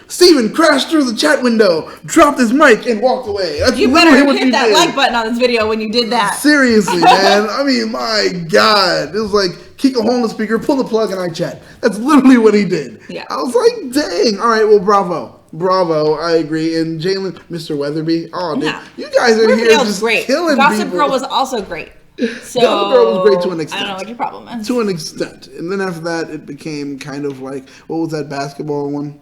Speaker 2: Steven crashed through the chat window, dropped his mic, and walked away. That's
Speaker 1: You better hit that like button on this video when you did that.
Speaker 2: Seriously, man. I mean, my God. It was like, kick a hole in the speaker, pull the plug, and I chat. That's literally what he did.
Speaker 1: Yeah.
Speaker 2: I was like, dang. All right, well, bravo. I agree. And Jalen, Mr. Weatherby. Oh, dude.
Speaker 1: Yeah.
Speaker 2: You guys are here just
Speaker 1: great.
Speaker 2: killing
Speaker 1: Gossip
Speaker 2: people.
Speaker 1: Girl was also great. So,
Speaker 2: Gossip Girl was great to an extent.
Speaker 1: I don't know what your problem is.
Speaker 2: To an extent. And then after that, it became kind of like, what was that basketball one?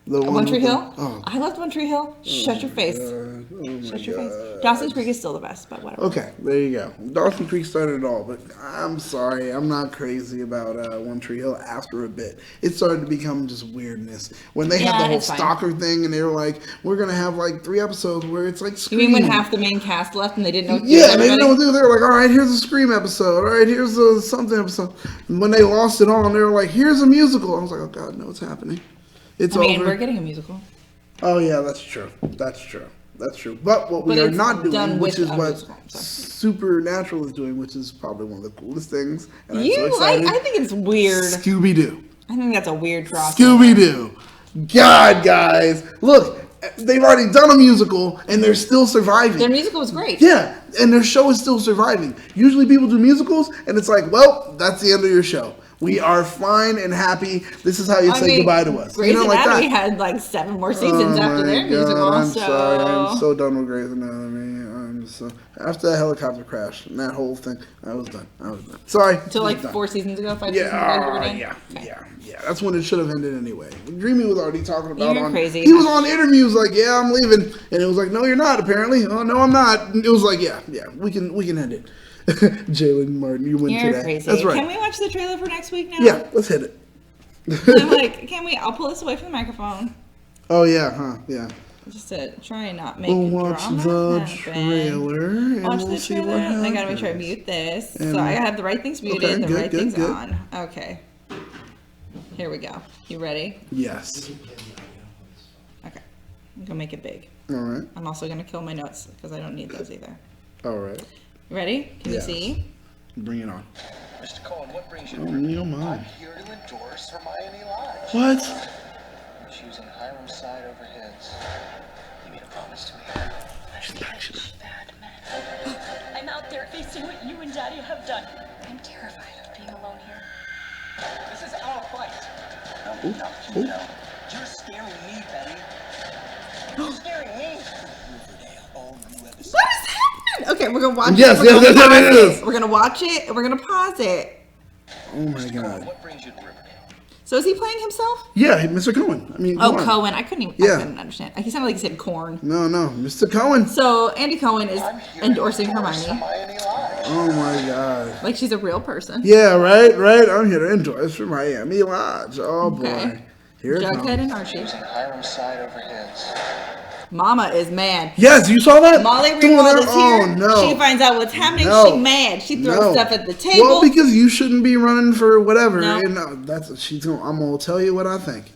Speaker 1: One Tree Hill?
Speaker 2: Oh.
Speaker 1: I loved One Tree Hill. Shut your face. Shut your face. Dawson's Creek is still the best, but whatever.
Speaker 2: Okay, there you go. Dawson Creek started it all, but I'm sorry. I'm not crazy about One Tree Hill after a bit. It started to become just weirdness. When they had the whole stalker thing and they were like, we're going to have like 3 episodes where it's like Scream.
Speaker 1: You mean when half the main cast left and they didn't know what to do?
Speaker 2: Yeah, they didn't know what to do. They were like, all right, here's a Scream episode. All right, here's a something episode. And when they lost it all, and they were like, here's a musical. I was like, oh, God, no, what's happening? It's over.
Speaker 1: We're getting a musical.
Speaker 2: Oh, yeah, that's true. That's true. That's true. But what we are not doing, which is what
Speaker 1: musical,
Speaker 2: Supernatural is doing, which is probably one of the coolest things. And I'm so
Speaker 1: I
Speaker 2: excited.
Speaker 1: think it's weird.
Speaker 2: Scooby-Doo.
Speaker 1: I think that's a weird crossover.
Speaker 2: Scooby-Doo. God, guys. Look, they've already done a musical, and they're still surviving.
Speaker 1: Their musical was great.
Speaker 2: Yeah, and their show is still surviving. Usually people do musicals, and it's like, well, that's the end of your show. We are fine and happy. This is how you say goodbye to us.
Speaker 1: Grey's
Speaker 2: like
Speaker 1: Anatomy
Speaker 2: that.
Speaker 1: had like 7 more seasons after their musical.
Speaker 2: I'm sorry. I'm so done with Grey's Anatomy. After that helicopter crash and that whole thing, I was done. Sorry.
Speaker 1: Until like 4 seasons ago, 5 seasons ago.
Speaker 2: Yeah. That's when it should have ended anyway. Dreamy was already talking about
Speaker 1: You're crazy.
Speaker 2: He was on interviews like, yeah, I'm leaving, and it was like, no, you're not. Apparently, oh no, I'm not. And it was like, yeah, we can end it. Jalen Martin, you win today.
Speaker 1: Crazy.
Speaker 2: That's right.
Speaker 1: Can we watch the trailer for next week now?
Speaker 2: Yeah, let's hit it.
Speaker 1: I'm like, can we? I'll pull this away from the microphone.
Speaker 2: Oh yeah, huh? Yeah.
Speaker 1: Just to try and not make
Speaker 2: We'll watch
Speaker 1: drama
Speaker 2: the
Speaker 1: happen.
Speaker 2: trailer. And
Speaker 1: Watch
Speaker 2: we'll
Speaker 1: the
Speaker 2: see what
Speaker 1: trailer.
Speaker 2: happens.
Speaker 1: I gotta make sure I mute this.
Speaker 2: And
Speaker 1: so I have the right things muted,
Speaker 2: okay,
Speaker 1: the
Speaker 2: good,
Speaker 1: right
Speaker 2: good,
Speaker 1: things
Speaker 2: good.
Speaker 1: on. Okay. Here we go. You ready?
Speaker 2: Yes.
Speaker 1: Okay. I'm gonna make it big.
Speaker 2: All right.
Speaker 1: I'm also gonna kill my notes because I don't need those either.
Speaker 2: All right.
Speaker 1: You ready? Can
Speaker 2: Yes.
Speaker 1: you see?
Speaker 2: Bring it on.
Speaker 3: Mr. Cohen, what brings you to
Speaker 2: Neil
Speaker 3: I'm
Speaker 2: Mine.
Speaker 3: here to endorse Hermione Lodge.
Speaker 2: What?
Speaker 3: Choosing Hiram's side over his. You made a promise to me.
Speaker 4: Bad men. I'm out there facing what you and Daddy have done. I'm terrified of being alone here.
Speaker 3: This is our fight. No, you don't. You're scaring me, Betty. You're scaring me. Riverdale, all new episodes.
Speaker 1: What is happening? Okay, we're gonna watch
Speaker 2: Yes,
Speaker 1: it.
Speaker 2: yes, yes, it is.
Speaker 1: We're gonna watch it and we're gonna pause it.
Speaker 2: Oh my
Speaker 3: Mr. Cohen,
Speaker 2: God.
Speaker 3: what brings you to Riverdale?
Speaker 1: So is he playing himself?
Speaker 2: Yeah, Mr. Cohen. I mean,
Speaker 1: Oh,
Speaker 2: come on.
Speaker 1: Cohen. I couldn't understand. He sounded like he said corn.
Speaker 2: No, Mr. Cohen.
Speaker 1: So Andy Cohen is
Speaker 3: I'm here
Speaker 1: endorsing
Speaker 3: to endorse
Speaker 1: Hermione.
Speaker 3: Hermione Lodge.
Speaker 2: Oh my God.
Speaker 1: Like she's a real person.
Speaker 2: Yeah, right. I'm here to endorse for Miami Lodge. Oh boy.
Speaker 1: Okay.
Speaker 2: Here it
Speaker 1: Jughead
Speaker 2: comes.
Speaker 1: and Archie.
Speaker 3: Choosing Hiram's side over his.
Speaker 1: Mama is mad.
Speaker 2: Yes, you saw that?
Speaker 1: Molly
Speaker 2: Doing
Speaker 1: Ringwald
Speaker 2: that?
Speaker 1: is here.
Speaker 2: Oh no.
Speaker 1: She finds out what's happening.
Speaker 2: No.
Speaker 1: She mad. She throws
Speaker 2: No.
Speaker 1: stuff at the table.
Speaker 2: Well, because you shouldn't be running for whatever.
Speaker 1: No.
Speaker 2: And that's what she's going. I'm gonna tell you what I think.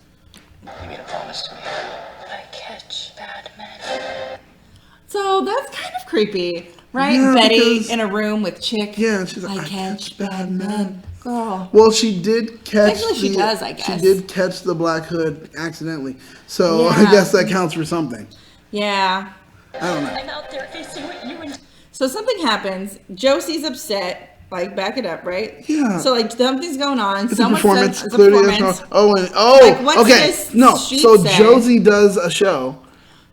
Speaker 3: You made a promise to me.
Speaker 4: I catch bad men.
Speaker 1: So that's kind of creepy, right?
Speaker 2: Yeah,
Speaker 1: Betty
Speaker 2: because-
Speaker 1: in a room with Chic.
Speaker 2: Yeah, and she's like,
Speaker 1: I catch bad men. Girl.
Speaker 2: Well, she did catch.
Speaker 1: Actually, she does, I guess.
Speaker 2: She did catch the Black Hood accidentally, so I
Speaker 1: Yeah.
Speaker 2: guess that counts for something.
Speaker 1: Yeah.
Speaker 2: I don't know.
Speaker 4: I'm out there facing what you and
Speaker 1: So something happens. Josie's upset. Like, back it up, right?
Speaker 2: Yeah.
Speaker 1: So, like, something's going on.
Speaker 2: It's a
Speaker 1: Someone
Speaker 2: performance.
Speaker 1: says it's a
Speaker 2: Clearly,
Speaker 1: performance.
Speaker 2: Like,
Speaker 1: what's
Speaker 2: okay.
Speaker 1: this
Speaker 2: No,
Speaker 1: sheet
Speaker 2: so
Speaker 1: say?
Speaker 2: Josie does a show.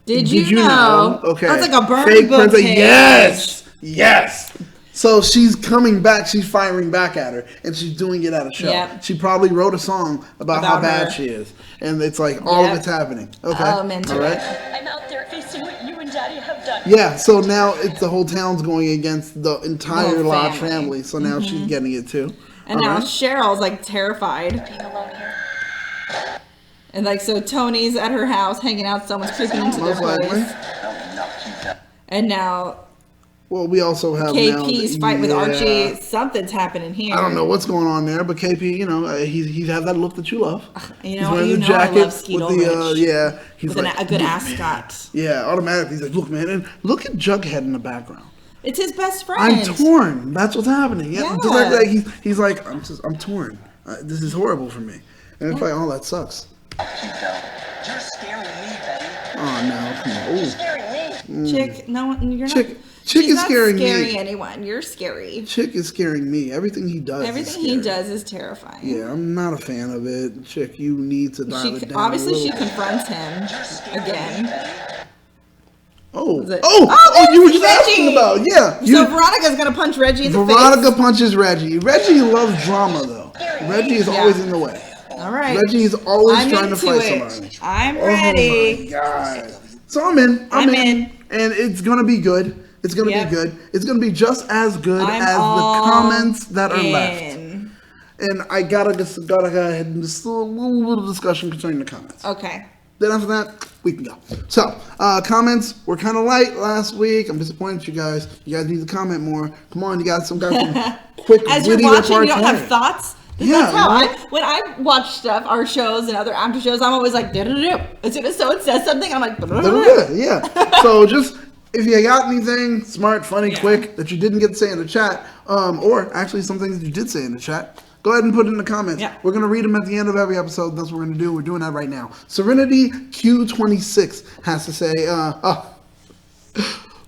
Speaker 1: Did you know?
Speaker 2: Okay.
Speaker 1: That's like a burn
Speaker 2: Fake
Speaker 1: book
Speaker 2: princess.
Speaker 1: page.
Speaker 2: Yes. So she's coming back. She's firing back at her, and she's doing it at a show.
Speaker 1: Yep.
Speaker 2: She probably wrote a song about how
Speaker 1: About
Speaker 2: bad
Speaker 1: her.
Speaker 2: she is, and it's like all
Speaker 1: Yep.
Speaker 2: of it's happening. Okay.
Speaker 1: I'm into
Speaker 2: All right.
Speaker 1: it.
Speaker 4: I'm out there facing what you and Daddy have done.
Speaker 2: Yeah. So now it's the whole town's going against the entire
Speaker 1: whole
Speaker 2: Lodge
Speaker 1: family.
Speaker 2: family. So now she's getting it too.
Speaker 1: And
Speaker 2: All
Speaker 1: now
Speaker 2: right.
Speaker 1: Cheryl's, like, terrified.
Speaker 4: Being alone here.
Speaker 1: And, like, so Tony's at her house hanging out. Someone's creeping into their
Speaker 2: Most likely.
Speaker 1: place.
Speaker 3: I'll knock you down.
Speaker 1: And now
Speaker 2: Well, we also have now
Speaker 1: KP's fight with Archie. Something's happening here.
Speaker 2: I don't know what's going on there, but KP, you know, he's have that look that you love.
Speaker 1: You
Speaker 2: He's
Speaker 1: know,
Speaker 2: wearing
Speaker 1: you
Speaker 2: the
Speaker 1: know I
Speaker 2: jacket
Speaker 1: love Skeet
Speaker 2: with the
Speaker 1: Ulrich.
Speaker 2: yeah. He's
Speaker 1: With
Speaker 2: like
Speaker 1: a good
Speaker 2: "Look,
Speaker 1: ascot.
Speaker 2: man." Yeah, automatically he's like, look, man, and look at Jughead in the background.
Speaker 1: It's his best
Speaker 2: I'm
Speaker 1: friend.
Speaker 2: torn. That's what's happening. Yeah, just
Speaker 1: Yeah.
Speaker 2: like he's like, I'm torn. This is horrible for me. And it's like, oh, that sucks.
Speaker 3: Knock you down. You're scaring me, Betty.
Speaker 2: Oh no, come on.
Speaker 3: You're
Speaker 2: Ooh.
Speaker 3: scaring me.
Speaker 1: Chick, no, you're
Speaker 2: Chick-
Speaker 1: not.
Speaker 2: Chick
Speaker 1: she's
Speaker 2: is
Speaker 1: not
Speaker 2: scaring me.
Speaker 1: scaring anyone. You're scary.
Speaker 2: Chick is scaring me. Everything he does.
Speaker 1: Everything
Speaker 2: is
Speaker 1: he
Speaker 2: scary.
Speaker 1: does is terrifying.
Speaker 2: Yeah, I'm not a fan of it. Chick, you need to dial it down.
Speaker 1: Obviously,
Speaker 2: a
Speaker 1: she
Speaker 2: little.
Speaker 1: confronts him again.
Speaker 2: Oh,
Speaker 1: Is it-
Speaker 2: you were
Speaker 1: there's
Speaker 2: just asking
Speaker 1: Reggie!
Speaker 2: about, yeah.
Speaker 1: So Veronica's gonna punch Reggie in the
Speaker 2: Veronica
Speaker 1: face.
Speaker 2: punches Reggie. Reggie loves drama, though. Reggie is always in the way.
Speaker 1: All right.
Speaker 2: Reggie is always
Speaker 1: I'm
Speaker 2: trying to
Speaker 1: into
Speaker 2: fight
Speaker 1: it.
Speaker 2: somebody.
Speaker 1: I'm
Speaker 2: Oh
Speaker 1: ready.
Speaker 2: my God. So I'm in. I'm in. And it's going to be good. It's going to
Speaker 1: Yep.
Speaker 2: be good. It's going to be just as good
Speaker 1: I'm
Speaker 2: as the
Speaker 1: all
Speaker 2: comments that are left.
Speaker 1: in.
Speaker 2: And I gotta go ahead and just a little bit of discussion concerning the comments.
Speaker 1: Okay.
Speaker 2: Then after that, we can go. So, comments were kind of light last week. I'm disappointed, you guys. You guys need to comment more. Come on, you got some quick
Speaker 1: As you're
Speaker 2: witty
Speaker 1: watching, you don't
Speaker 2: repartee.
Speaker 1: have thoughts. That's how when I watch stuff, our shows and other after shows, I'm always like, do. As soon as someone says something, I'm like,
Speaker 2: yeah. So just if you got anything smart, funny, quick that you didn't get to say in the chat, or actually some things that you did say in the chat, go ahead and put it in the comments.
Speaker 1: Yeah.
Speaker 2: We're going to read them at the end of every episode. That's what we're going to do. We're doing that right now. Serenity Q26 has to say,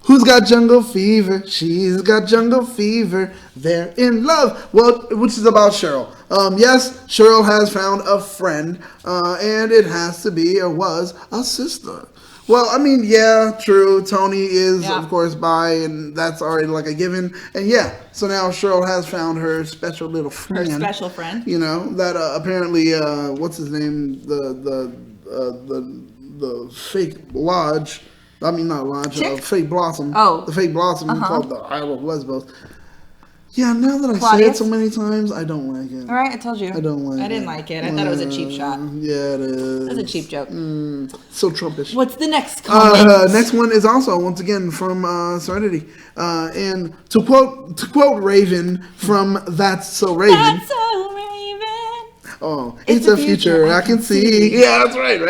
Speaker 2: who's got jungle fever? She's got jungle fever. They're in love. Well, which is about Cheryl. Yes, Cheryl has found a friend, and it has to be or was a sister. Well, I mean, yeah, true. Tony is, of course, bi, and that's already like a given. And yeah, so now Cheryl has found her special little friend.
Speaker 1: Her special friend.
Speaker 2: You know, that apparently, what's his name? The fake lodge. I mean, not lodge. Fake blossom.
Speaker 1: Oh.
Speaker 2: The fake blossom called the Isle of Lesbos. Yeah, now that I say it so many times, I don't like it.
Speaker 1: All right, I told you.
Speaker 2: I don't like it.
Speaker 1: I didn't like it. I thought it was a cheap shot.
Speaker 2: Yeah, it is.
Speaker 1: It was a cheap joke.
Speaker 2: So Trumpish.
Speaker 1: What's the next comment?
Speaker 2: Next one is also, once again, from Serenity. And to quote Raven from That's So Raven.
Speaker 1: That's so Raven.
Speaker 2: Oh, it's a future I can see. Yeah, that's right?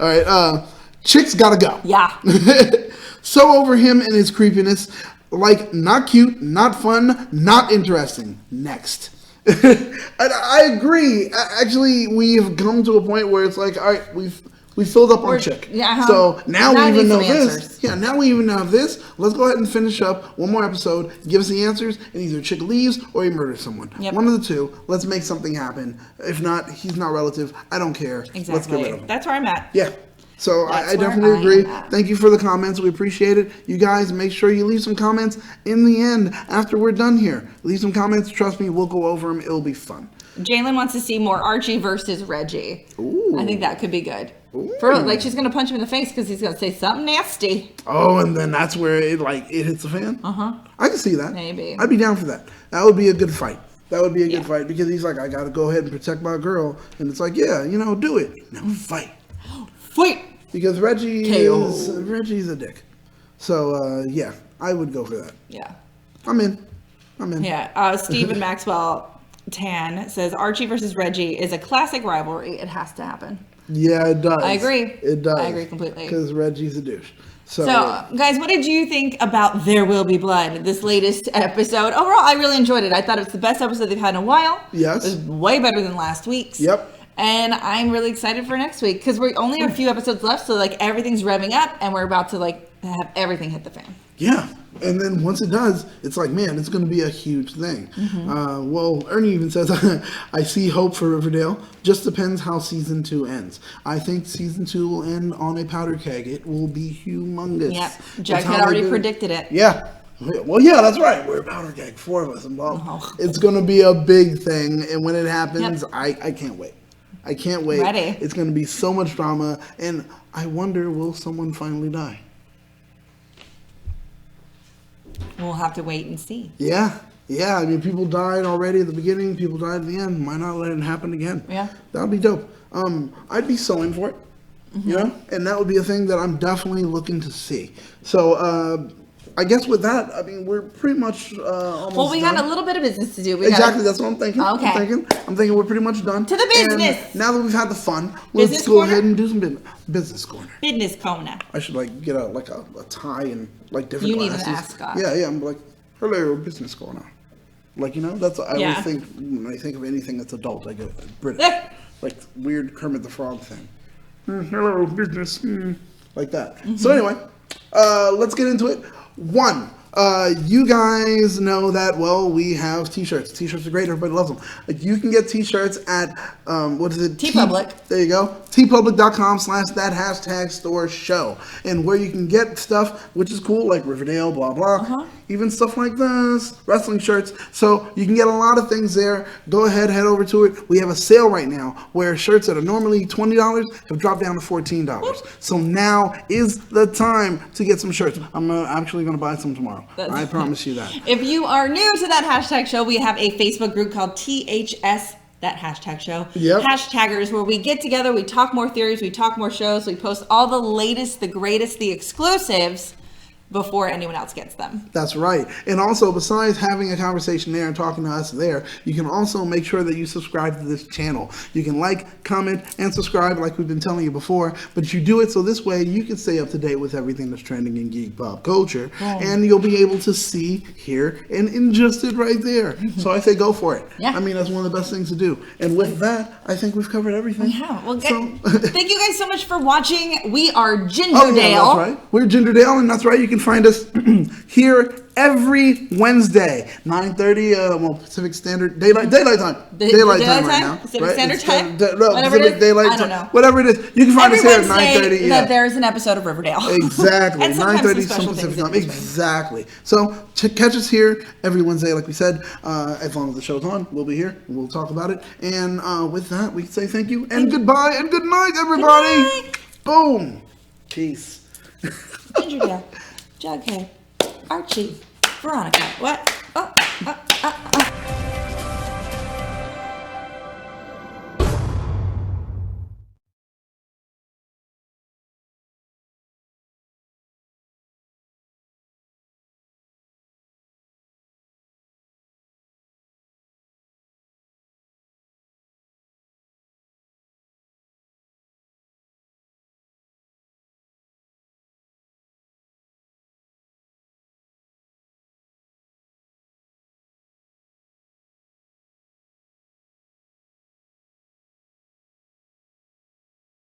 Speaker 2: All right, Chic's gotta go.
Speaker 1: Yeah.
Speaker 2: So over him and his creepiness. Like, not cute, not fun, not interesting. Next. I agree. Actually, we've come to a point where it's like, all right, we've filled up on Chic.
Speaker 1: Yeah,
Speaker 2: so now we even know this.
Speaker 1: Answers.
Speaker 2: Yeah, now we even have this. Let's go ahead and finish up one more episode. Give us the answers, and either Chic leaves or he murders someone.
Speaker 1: Yep.
Speaker 2: One of the two. Let's make something happen. If not, he's not relative. I don't care.
Speaker 1: Exactly.
Speaker 2: Let's get rid of him.
Speaker 1: That's where I'm at.
Speaker 2: Yeah. So I definitely
Speaker 1: I
Speaker 2: agree.
Speaker 1: am.
Speaker 2: Thank you for the comments. We appreciate it. You guys, make sure you leave some comments in the end after we're done here. Leave some comments. Trust me, we'll go over them. It'll be fun.
Speaker 1: Jalen wants to see more Archie versus Reggie.
Speaker 2: Ooh.
Speaker 1: I think that could be good.
Speaker 2: Ooh.
Speaker 1: She's going to punch him in the face because he's going to say something nasty.
Speaker 2: Oh, and then that's where it hits the fan? Uh-huh. I can see that.
Speaker 1: Maybe.
Speaker 2: I'd be down for that. That would be a good fight. That would be a good fight because he's like, I got to go ahead and protect my girl. And it's like, yeah, do it. Now fight.
Speaker 1: Fight!
Speaker 2: Because Reggie's a dick. So, yeah, I would go for that.
Speaker 1: Yeah.
Speaker 2: I'm in.
Speaker 1: Yeah. Stephen Maxwell Tan says Archie versus Reggie is a classic rivalry. It has to happen.
Speaker 2: Yeah, it does.
Speaker 1: I agree.
Speaker 2: It does.
Speaker 1: I agree completely.
Speaker 2: Because Reggie's a douche. So,
Speaker 1: guys, what did you think about There Will Be Blood, this latest episode? Overall, I really enjoyed it. I thought it was the best episode they've had in a while.
Speaker 2: Yes.
Speaker 1: It was way better than last week's.
Speaker 2: Yep.
Speaker 1: And I'm really excited for next week because we only have a few episodes left, so everything's revving up, and we're about to have everything hit the fan.
Speaker 2: Yeah, and then once it does, it's like, man, it's going to be a huge thing.
Speaker 1: Mm-hmm.
Speaker 2: Well, Ernie even says, I see hope for Riverdale. Just depends how season 2 ends. I think season 2 will end on a powder keg. It will be humongous.
Speaker 1: Yep, Jughead already predicted it.
Speaker 2: Yeah. Well, yeah, that's right. We're a powder keg, 4 of us involved.
Speaker 1: Oh.
Speaker 2: It's going to be a big thing, and when it happens, I can't wait. I can't wait.
Speaker 1: Ready.
Speaker 2: It's going to be so much drama, and I wonder, will someone finally die?
Speaker 1: We'll have to wait and see.
Speaker 2: Yeah. I mean, people died already at the beginning. People died at the end. Why not let it happen again?
Speaker 1: Yeah.
Speaker 2: That would be dope. I'd be so in for it, and that would be a thing that I'm definitely looking to see. So, I guess with that, I mean, we're pretty much almost
Speaker 1: Well, we
Speaker 2: done.
Speaker 1: got a little bit of business to do.
Speaker 2: That's what I'm thinking.
Speaker 1: Okay.
Speaker 2: I'm thinking we're pretty much done.
Speaker 1: To the business.
Speaker 2: And now that we've had the fun, let's
Speaker 1: Business
Speaker 2: go
Speaker 1: corner?
Speaker 2: ahead and do some business corner.
Speaker 1: Business corner.
Speaker 2: I should get a tie and different
Speaker 1: You need an
Speaker 2: glasses.
Speaker 1: ascot.
Speaker 2: Yeah. I'm like, hello, business corner. That's I
Speaker 1: Yeah.
Speaker 2: always think when I think of anything that's adult, I go British, like weird Kermit the Frog thing. Hello, business, like that. So anyway, let's get into it. One. You guys know that, well, we have t-shirts. T-shirts are great. Everybody loves them. You can get t-shirts at, what is it?
Speaker 1: TeePublic.
Speaker 2: There you go. tpublic.com/that#store show. And where you can get stuff, which is cool, like Riverdale, blah, blah. Even stuff like this, wrestling shirts. So you can get a lot of things there. Go ahead, head over to it. We have a sale right now where shirts that are normally $20 have dropped down to $14. So now is the time to get some shirts. I'm actually going to buy some tomorrow. I promise you that.
Speaker 1: If you are new to That Hashtag Show, we have a Facebook group called THS That Hashtag Show.
Speaker 2: Yep.
Speaker 1: Hashtaggers, where we get together, we talk more theories, we talk more shows, we post all the latest, the greatest, the exclusives before anyone else gets them.
Speaker 2: That's right. And also, besides having a conversation there and talking to us there, you can also make sure that you subscribe to this channel. You can like, comment, and subscribe like we've been telling you before, but you do it so this way you can stay up to date with everything that's trending in geek pop culture, and you'll be able to see, hear, and ingest it right there. So I say go for it.
Speaker 1: Yeah.
Speaker 2: I mean, that's one of the best things to do. And with that, I think we've covered everything.
Speaker 1: Yeah. Well,
Speaker 2: So-
Speaker 1: thank you guys so much for watching. We are Gingerdale.
Speaker 2: Oh, yeah, that's right. We're Gingerdale, and that's right. You can find us here every Wednesday, 9:30, Pacific Standard Daylight time. Daylight time right now.
Speaker 1: Pacific
Speaker 2: right?
Speaker 1: Standard
Speaker 2: It's
Speaker 1: Time?
Speaker 2: no,
Speaker 1: Whatever it
Speaker 2: Pacific
Speaker 1: is.
Speaker 2: Daylight
Speaker 1: I don't
Speaker 2: time.
Speaker 1: know.
Speaker 2: Whatever it is, you can find
Speaker 1: Every
Speaker 2: us here at
Speaker 1: Wednesday
Speaker 2: 9:30. Yeah.
Speaker 1: that there's an episode of Riverdale.
Speaker 2: Exactly.
Speaker 1: And sometimes
Speaker 2: 9:30
Speaker 1: some
Speaker 2: some
Speaker 1: special
Speaker 2: Pacific
Speaker 1: things
Speaker 2: time.
Speaker 1: in between.
Speaker 2: Exactly. So catch us here every Wednesday, like we said. As long as the show's on, we'll be here and we'll talk about it. And with that, we say thank you and goodbye and good night, everybody.
Speaker 1: Good night.
Speaker 2: Boom. Peace.
Speaker 1: Gingerdale, Jughead, Archie, Veronica. What?